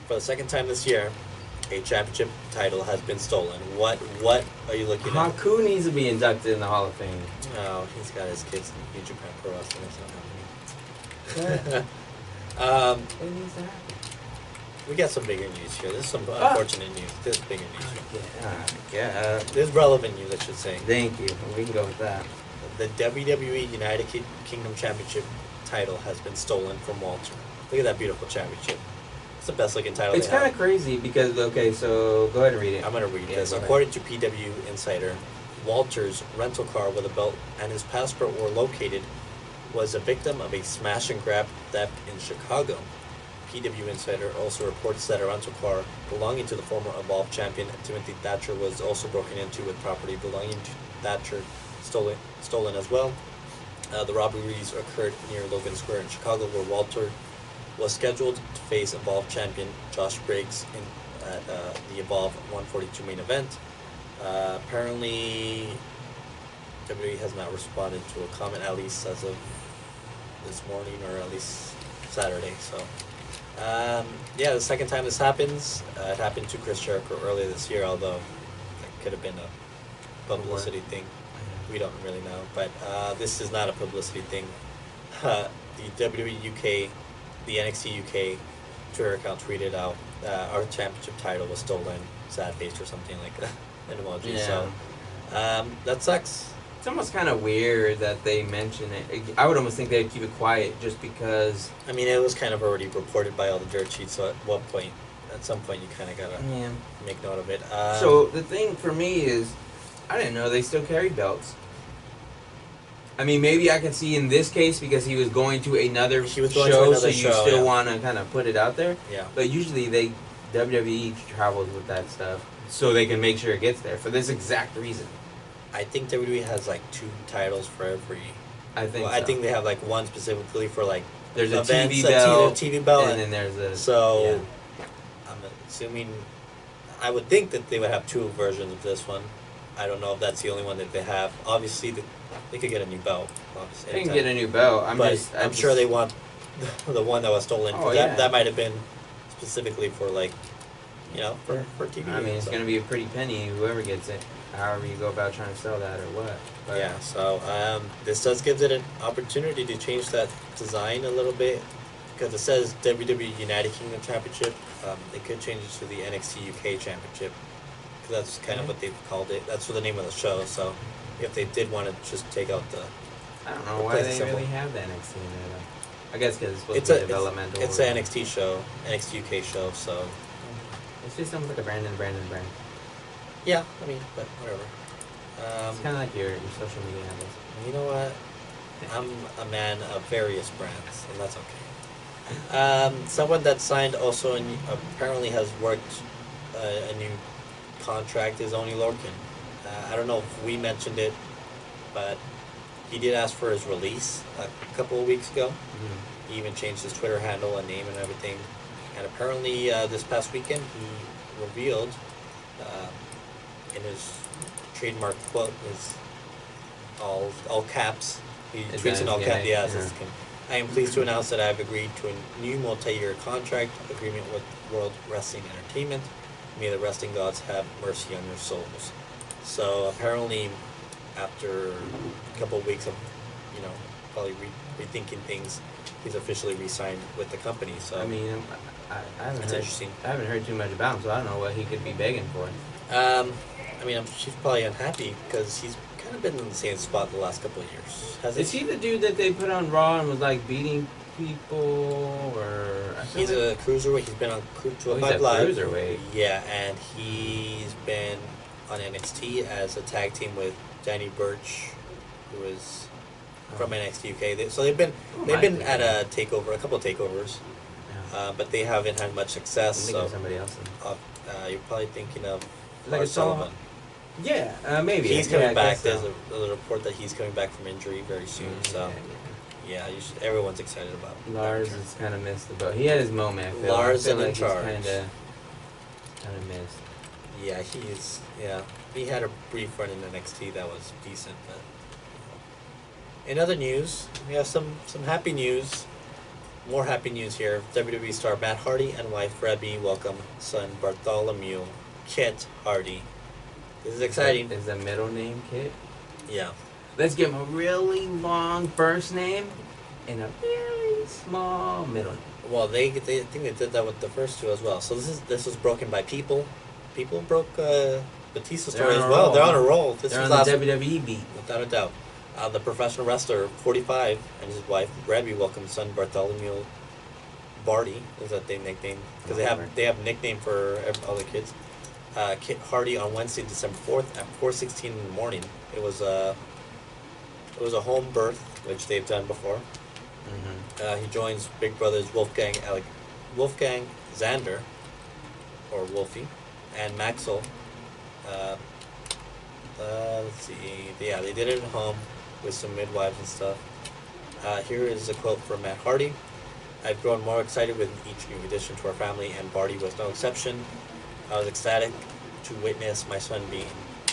for the second time this year, a championship title has been stolen. What are you looking at? Haku needs to be inducted in the Hall of Fame. Oh, he's got his kids in New Japan Pro Wrestling. It's not happening. It needs to happen. We got some bigger news here. There's some unfortunate news. There's bigger news here. Yeah. There's relevant news, I should say. Thank you. We can go with that. The WWE United Kingdom Championship title has been stolen from Walter. Look at that beautiful championship. It's the best looking title It's they kind have. of crazy because, okay, so go ahead and read it. I'm going to read Yeah, this. go ahead. According to PW Insider, Walter's rental car with a belt and his passport were located was a victim of a smash and grab theft in Chicago. PW Insider also reports that a rental car belonging to the former Evolve champion Timothy Thatcher was also broken into, with property belonging to Thatcher stolen as well. The robberies occurred near Logan Square in Chicago, where Walter was scheduled to face Evolve champion Josh Briggs at the Evolve 142 main event. Apparently, WWE has not responded to a comment, at least as of this morning, or at least Saturday. So, yeah, the second time this happens. It happened to Chris Jericho earlier this year, although that could have been a publicity thing. We don't really know, but this is not a publicity thing. The WWE UK, the NXT UK Twitter account tweeted out our championship title was stolen, sad face or something like that, an emoji. Yeah. So that sucks. It's almost kind of weird that they mention it. I would almost think they'd keep it quiet just because. I mean, it was kind of already reported by all the dirt sheets, so at some point, you kind of gotta Yeah. make note of it. So the thing for me is, I didn't know they still carry belts. I mean, maybe I can see in this case because he was going to another He was going to show, another so you show, still yeah. want to kind of put it out there. Yeah. But usually WWE travels with that stuff so they can make sure it gets there for this exact reason. I think WWE has like 2 titles for every. I think. Well, so. I think they have like one specifically for like There's a events, TV belt, TV belt, and then there's a. so yeah. I'm assuming, I would think that they would have 2 versions of this one. I don't know if that's the only one that they have. Obviously, they could get a new belt. Obviously, They can anytime. get a new belt. I'm sure they want the one that was stolen. Oh, that yeah. that might have been specifically for like, for TV. I mean, it's so. gonna be a pretty penny whoever gets it. However you go about trying to sell that or what. But Yeah, so this does give it an opportunity to change that design a little bit, because it says WWE United Kingdom Championship. They could change it to the NXT UK Championship, because that's kind of what they've called it. That's for the name of the show. So if they did want to just take out the, I don't know why Plays they a symbol. really have the NXT in there though. I guess because it's supposed it's to be a developmental. it's or- an NXT show, NXT UK show. So It's just almost like a brand. yeah, I mean, but whatever. It's kind of like your social media handles. You know what? I'm a man of various brands, and that's okay. Someone that signed also apparently has worked a new contract is Oni Lorcan. I don't know if we mentioned it, but he did ask for his release a couple of weeks ago. He even changed his Twitter handle and name and everything. And apparently this past weekend he revealed in his trademark quote, is all caps. He Is tweets that in all his caps. gimmick? Yeah, Yeah. I am pleased to announce that I have agreed to a new multi-year contract agreement with World Wrestling Entertainment. May the wrestling gods have mercy on your souls. So apparently, after a couple of weeks of, probably rethinking things, he's officially re-signed with the company. So I mean, I haven't it's heard. interesting. I haven't heard too much about him, so I don't know what he could be begging for. She's probably unhappy because he's kind of been in the same spot the last couple of years. Is he the dude that they put on Raw and was like beating people, or? I feel He's like- a cruiserweight. He's been on he's 205 a Live. cruiserweight. Yeah, and he's been on NXT as a tag team with Danny Burch, who is from NXT UK. So they've been at a couple of takeovers, Yeah. but they haven't had much I'm success. thinking So of somebody else. you're probably thinking of Like Lars a solo- Sullivan. Yeah, maybe. He's Yeah, coming I back. guess There's so. a report that he's coming back from injury very soon. So yeah. everyone's excited about Lars that. is kind of missed the boat. He had his moment. I feel. Lars I feel in like charge. He's kind of missed. Yeah, he had a brief run in NXT that was decent, but in other news, we have some happy news. more happy news here. WWE star Matt Hardy and wife Rebby welcome son Bartholomew Kit Hardy. This is exciting. Is the middle name Kit? Yeah. Let's give him a really long first name and a very small middle name. Well, they think they did that with the first two as well. So this was broken by people. People broke Batista's They're story on as a well. roll, They're on huh? a roll. This They're was on last the WWE beat. without a doubt. The professional wrestler, 45, and his wife Rebby welcomed son Bartholomew Barty. Is that they nickname? Because they have a nickname for all the kids. Kit Hardy on Wednesday, December 4th at 4:16 in the morning. It was a home birth, which they've done before. Mm-hmm. He joins Big Brothers Wolfgang Zander, or Wolfie, and Maxwell. Let's see. Yeah, they did it at home with some midwives and stuff. Here is a quote from Matt Hardy. I've grown more excited with each new addition to our family, and Barty was no exception. I was ecstatic to witness my son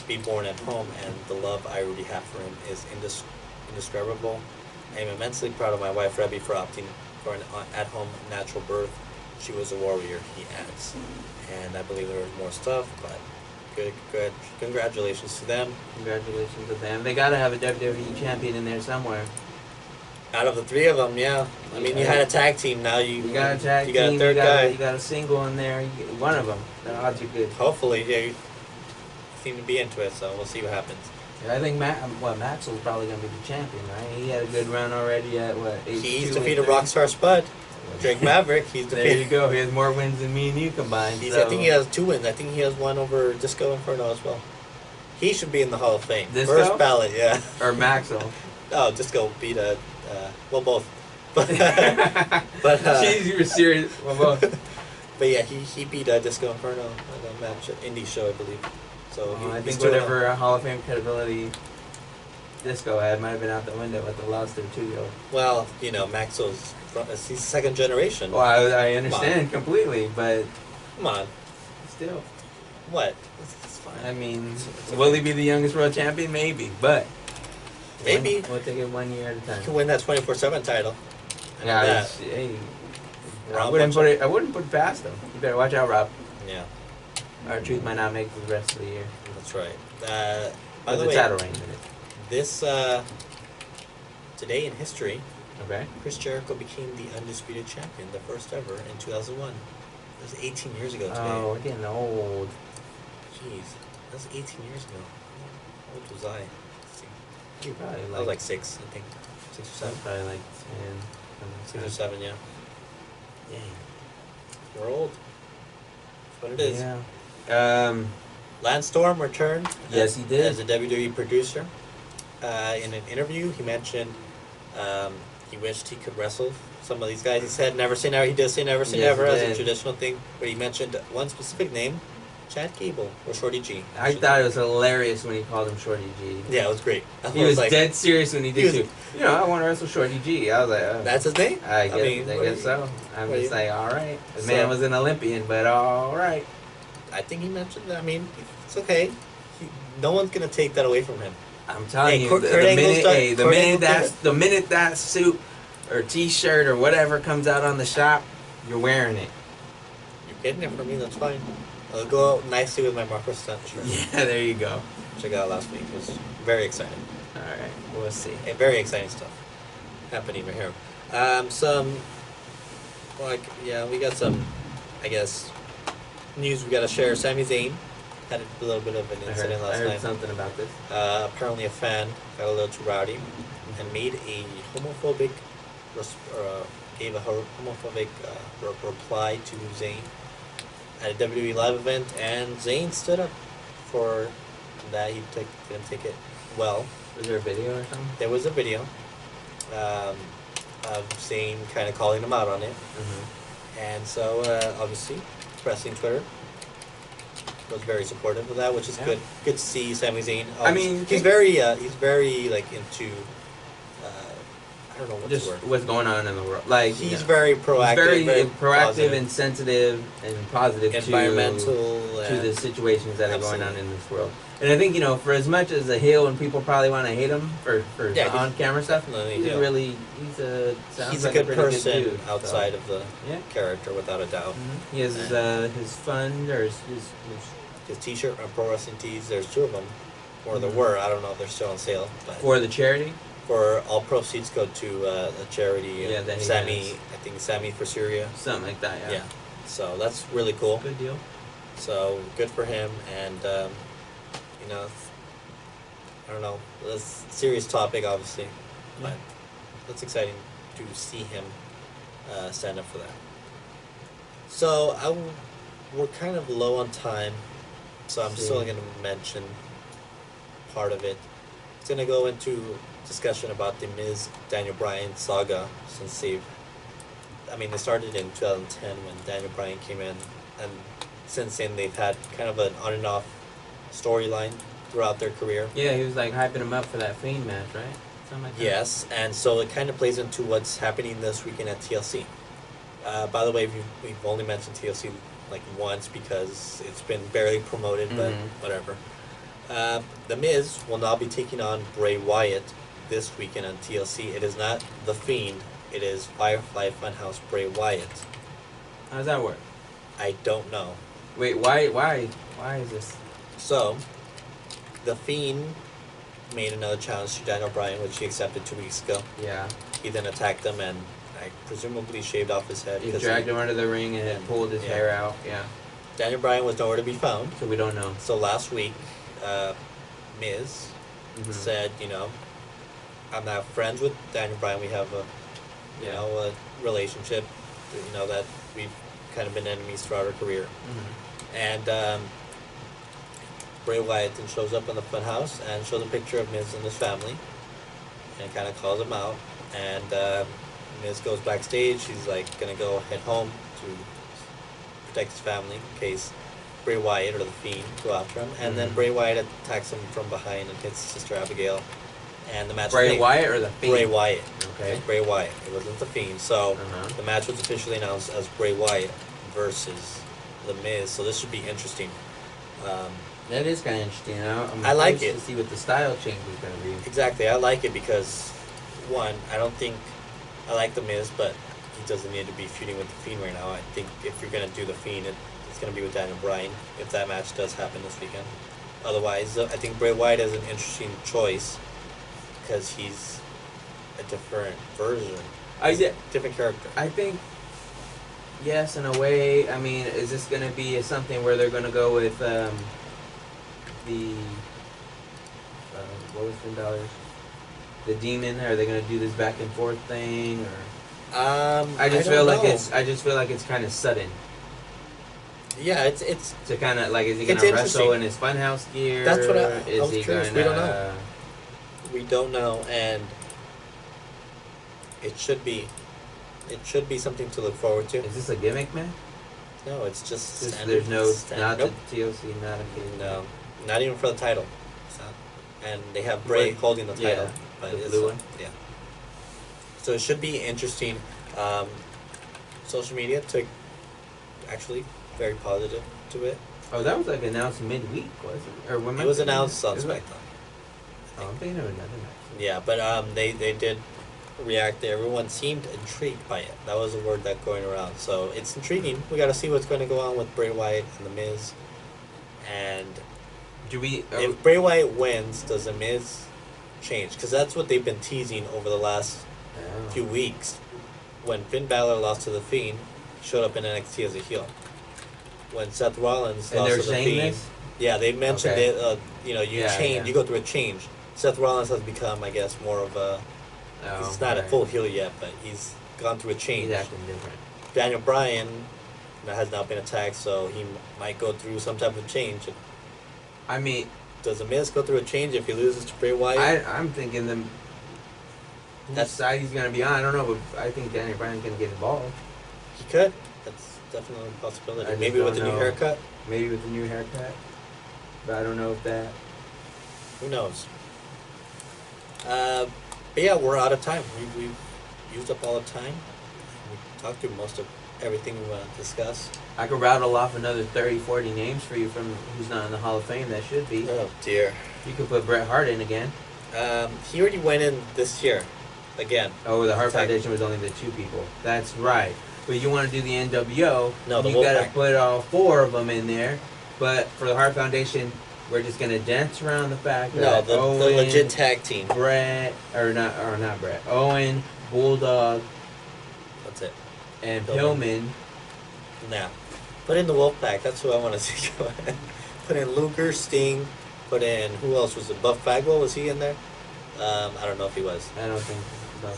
be born at home, and the love I already have for him is indescribable. I am immensely proud of my wife Rebby for opting for an at-home natural birth. She was a warrior, he adds. And I believe there was more stuff, but good. Congratulations to them. Congratulations to them. They gotta have a WWE champion in there somewhere. Out of the three of them, yeah. I mean, you had a tag team. Now you got a tag you team. got a third guy. You got a single in there. You get one of them. The odds are good. Hopefully, yeah. You seem to be into it, so we'll see what happens. Yeah, I think Maxwell's probably gonna be the champion, right? He had a good run already at what? 82, He's defeated 83? Rockstar Spud, Drake Maverick. He's There you defeated. go. He has more wins than me and you combined. I so. think he has 2 wins. I think he has one over Disco Inferno as well. He should be in the Hall of Fame. Disco? First ballot, yeah. Or Maxwell. Oh, Disco beat well, both. But Jeez, you were serious. Well, both. but yeah, he beat Disco Inferno at a match at Indie Show, I believe. So I he's think 2-0. whatever Hall of Fame credibility Disco had might have been out the window with the loss there too, yo. Well, you know, Maxwell's he's second generation. Well, I understand completely, but Come on, still. what? It's fine. I mean, will he be the youngest world champion? Maybe, but Maybe. we'll take it 1 year at a He time. can win that 24/7 title. I know Yeah, that. hey, I Rob wouldn't Butcher. I wouldn't put it past him. You better watch out, Rob. Yeah, Our truth might not make it the rest of the year. that's right. By But the the way, title reign in it. this today in history, Okay. Chris Jericho became the undisputed champion, the first ever in 2001. It was 18 years ago today. Oh, we're getting old. Jeez, that was 18 years ago. How old was I? Let's see. You're probably I was like 6, I think. 6 or 7. probably like 10. 6 or 7, yeah. Dang. We're old. That's what it is. Yeah. Lance Storm returned. Yes, he did. As a WWE producer. In an interview, he mentioned he wished he could wrestle some of these guys. He said never say never. He did say never say Yes, never he as a did. traditional thing. But he mentioned one specific name, Chad Gable or Shorty G. I thought it was hilarious when he called him Shorty G. Yeah, it was great. I He was like, dead serious when he did was- too. You know, I want to wrestle Shorty G. I was like, oh. That's his name. I guess, mean, I what guess do so. I'm what do just you- like, all right. The So- man was an Olympian, but all right. I think he mentioned that. I mean, it's okay. No one's gonna take that away from him. I'm telling Hey, you, Kurt the Angle's minute, done- hey, Kurt Angle's the minute that suit or T-shirt or whatever comes out on the shop, you're wearing it. You're getting it from me. That's fine. I'll go out nicely with my Marco Stunt shirt. Yeah, there you go. Check out last week. It was very exciting. All right, we'll see. Hey, very exciting stuff happening right here. We got some, I guess, news we gotta share. Sami Zayn had a little bit of an incident I last heard night. something about this. Apparently a fan got a little too rowdy and made a homophobic, gave a homophobic reply to Zayn at a WWE live event, and Zayn stood up for that. He didn't take it well. Was there a video or something? There was a video of Zayn kind of calling him out on it, Mm-hmm. and so obviously, Wrestling Twitter was very supportive of that, which is Yeah. good. Good to see Sami Zayn. I mean, he's very like into I don't know what's just the word. what's going on in the world. Like He's very proactive, he's very proactive positive. and sensitive and positive Environmental to the and- situations that are going on Absolutely. in this world. And I think, you know, for as much as a heel and people probably want to hate him for Yeah, the he's on camera stuff, definitely he's heel. really sounds He's like a good pretty person dude, so. outside of the Yeah. character, without a doubt. He has his fund or his His T-shirt and pro wrestling tees. There's 2 of them, or there Mhm. were. I don't know if they're still on sale. But for the charity. for all proceeds go to a charity. Yeah, that he Sammy, has. I think Sammy for Syria. Something like that, yeah. Yeah. So that's really cool. Good deal. So good for him, and you know, I don't know. That's a serious topic, obviously, but that's exciting to see him stand up for that. So we're kind of low on time, so I'm still going to mention part of it. It's going to go into discussion about the Miz Daniel Bryan saga, since they started in 2010 when Daniel Bryan came in, and since then they've had kind of an on and off storyline throughout their career. Yeah, he was like hyping him up for that Fiend match, right? Something like that. Yes, and so it kind of plays into what's happening this weekend at TLC. By the way, we've only mentioned TLC like once because it's been barely promoted, but Mhm. whatever. The Miz will now be taking on Bray Wyatt this weekend on TLC. It is not The Fiend, it is Firefly Funhouse Bray Wyatt. How does that work? I don't know. Wait, why is this? So, The Fiend made another challenge to Daniel Bryan, which he accepted 2 weeks ago. Yeah. He then attacked him and presumably shaved off his head. He 'cause dragged him under the ring and had pulled his Yeah. hair out. Yeah. Daniel Bryan was nowhere to be found. So we don't know. So last week, Miz Mhm. said, I'm not friends with Daniel Bryan. We have a relationship, that we've kind of been enemies throughout our career. Mhm. And Bray Wyatt then shows up in the funhouse and shows a picture of Miz and his family and kind of calls him out. And Miz goes backstage. He's like going to go head home to protect his family in case Bray Wyatt or the Fiend go after him. And then Mhm. Bray Wyatt attacks him from behind and hits Sister Abigail. And the match Bray was Wyatt or the Fiend? Bray Wyatt. Okay. It was Bray Wyatt. It wasn't the Fiend. So Uh-huh. the match was officially announced as Bray Wyatt versus The Miz. So this should be interesting. That is kind of interesting. I'm I like curious it. to see what the style change is going to be. Exactly. I like it because, one, I don't think I like The Miz, but he doesn't need to be feuding with the Fiend right now. I think if you're gonna do the Fiend, it's gonna be with Daniel Bryan if that match does happen this weekend. Otherwise, I think Bray Wyatt is an interesting choice because he's a different version, different character. I think, yes, in a way. I mean, is this going to be something where they're going to go with what was Finn Balor's? The Demon? Are they going to do this back and forth thing, or? I just feel like it's kind of sudden. Yeah, it's To kind of like, is he It's going to wrestle interesting. in his funhouse gear? That's what I Is was he curious. gonna? We don't know. We don't know, and it should be something to look forward to. Is this a gimmick, man? No, it's just standard. There's no not nope. the TLC, not a cage. No, not even for the title. So, and they have Bray Right. holding the title, Yeah, but the it's, blue one. Yeah. So it should be interesting. Social media took actually very positive to it. Oh, that was like announced midweek, wasn't it? Or when It was announced on Is it? SmackDown. Oh, I'm thinking of another match. Yeah, but they did react. Everyone seemed intrigued by it. That was a word that going around. So it's intriguing. We got to see what's going to go on with Bray Wyatt and The Miz. And Do we? if Bray Wyatt wins, does The Miz change? Because that's what they've been teasing over the last few weeks. When Finn Balor lost to The Fiend, showed up in NXT as a heel. When Seth Rollins And lost they're to The saying Fiend, this? yeah, they mentioned Okay. it. You Yeah, change. yeah. You go through a change. Seth Rollins has become, I guess, more of a. Oh, He's not a right. full heel yet, but he's gone through a change. He's acting different. Daniel Bryan has not been attacked, so he might go through some type of change. I mean, Does The Miz go through a change if he loses to Bray Wyatt? I'm thinking whose That's- side he's gonna be on. I don't know, but I think Daniel Bryan's gonna get involved. He could. That's definitely a possibility. I just Maybe with the don't new know. haircut. Maybe with the new haircut, but I don't know if that. Who knows? But yeah, we're out of time. We've used up all the time. We talked through most of everything we want to discuss. I could rattle off another 30, 40 names for you from who's not in the Hall of Fame that should be. Oh dear. You could put Bret Hart in again. He already went in this year, again. Oh, the Hart Tag- Foundation was only the 2 people. That's right. But you want to do the NWO, No, the you got to Wolfpack. put all 4 of them in there. But for the Hart Foundation, we're just going to dance around the fact No, that the Owen, legit tag team. Brett, or not Brett, Owen, Bulldog, That's it. and Pillman. Pillman. Now, put in the Wolfpack. That's who I want to see go ahead. Put in Luger, Sting. Put in, who else was it? Buff Bagwell, was he in there? I don't know if he was. I don't think.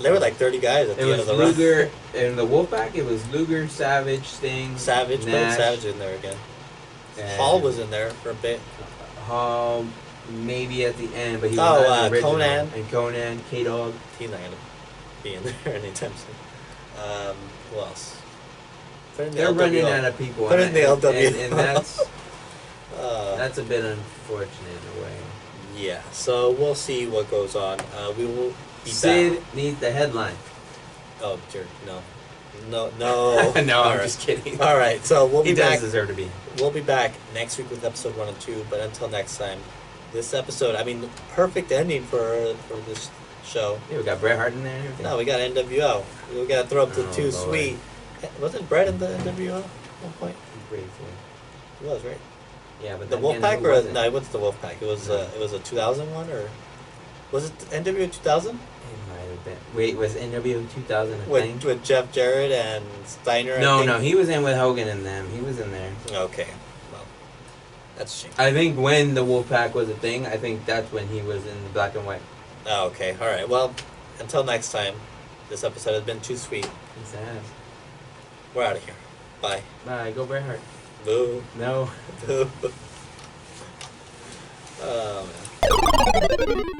There were like 30 guys at It the end was of the run. Luger in the Wolfpack. It was Luger, Savage, Sting, Savage, put Nash, Savage in there again. and Hall was in there for a bit. Hall, maybe at the end, but he was Oh, not in the original. Conan. And Conan, K-Dog. He's not gonna be in there anytime soon. Who else? Put in the They're running LWO. out of people. Put and in the that- LWO. and that's That's a bit unfortunate in a way. yeah. So we'll see what goes on. We will be Sid back. needs the headline. Oh, dear, no. No, All I'm right. just kidding. All right, so we'll He be does back. deserve to be. We'll be back next week with episode 1 and 2. But until next time, this episode, I mean, perfect ending for this show. Yeah, we got Bret Hart in there and everything. No, we got NWO. We got to throw up the Oh, Too Lord. Sweet. Wasn't Brett in the NWO at one point? Briefly. He was, right? Yeah, but The then again, Wolfpack who or was it? no? It wasn't the Wolfpack. It was a 2001 or was it NWO 2000 It might have been. Wait, was NWO 2000 a thing? with Jeff Jarrett and Steiner? I No, think? no, he was in with Hogan and them. He was in there. Okay, well, that's a shame. I think when the Wolfpack was a thing, I think that's when he was in the black and white. Oh, okay, all right. Well, until next time, this episode has been Too Sweet. He says. We're out of here. Bye. Bye, go Bret Hart. Boo. No. Boo. Oh man.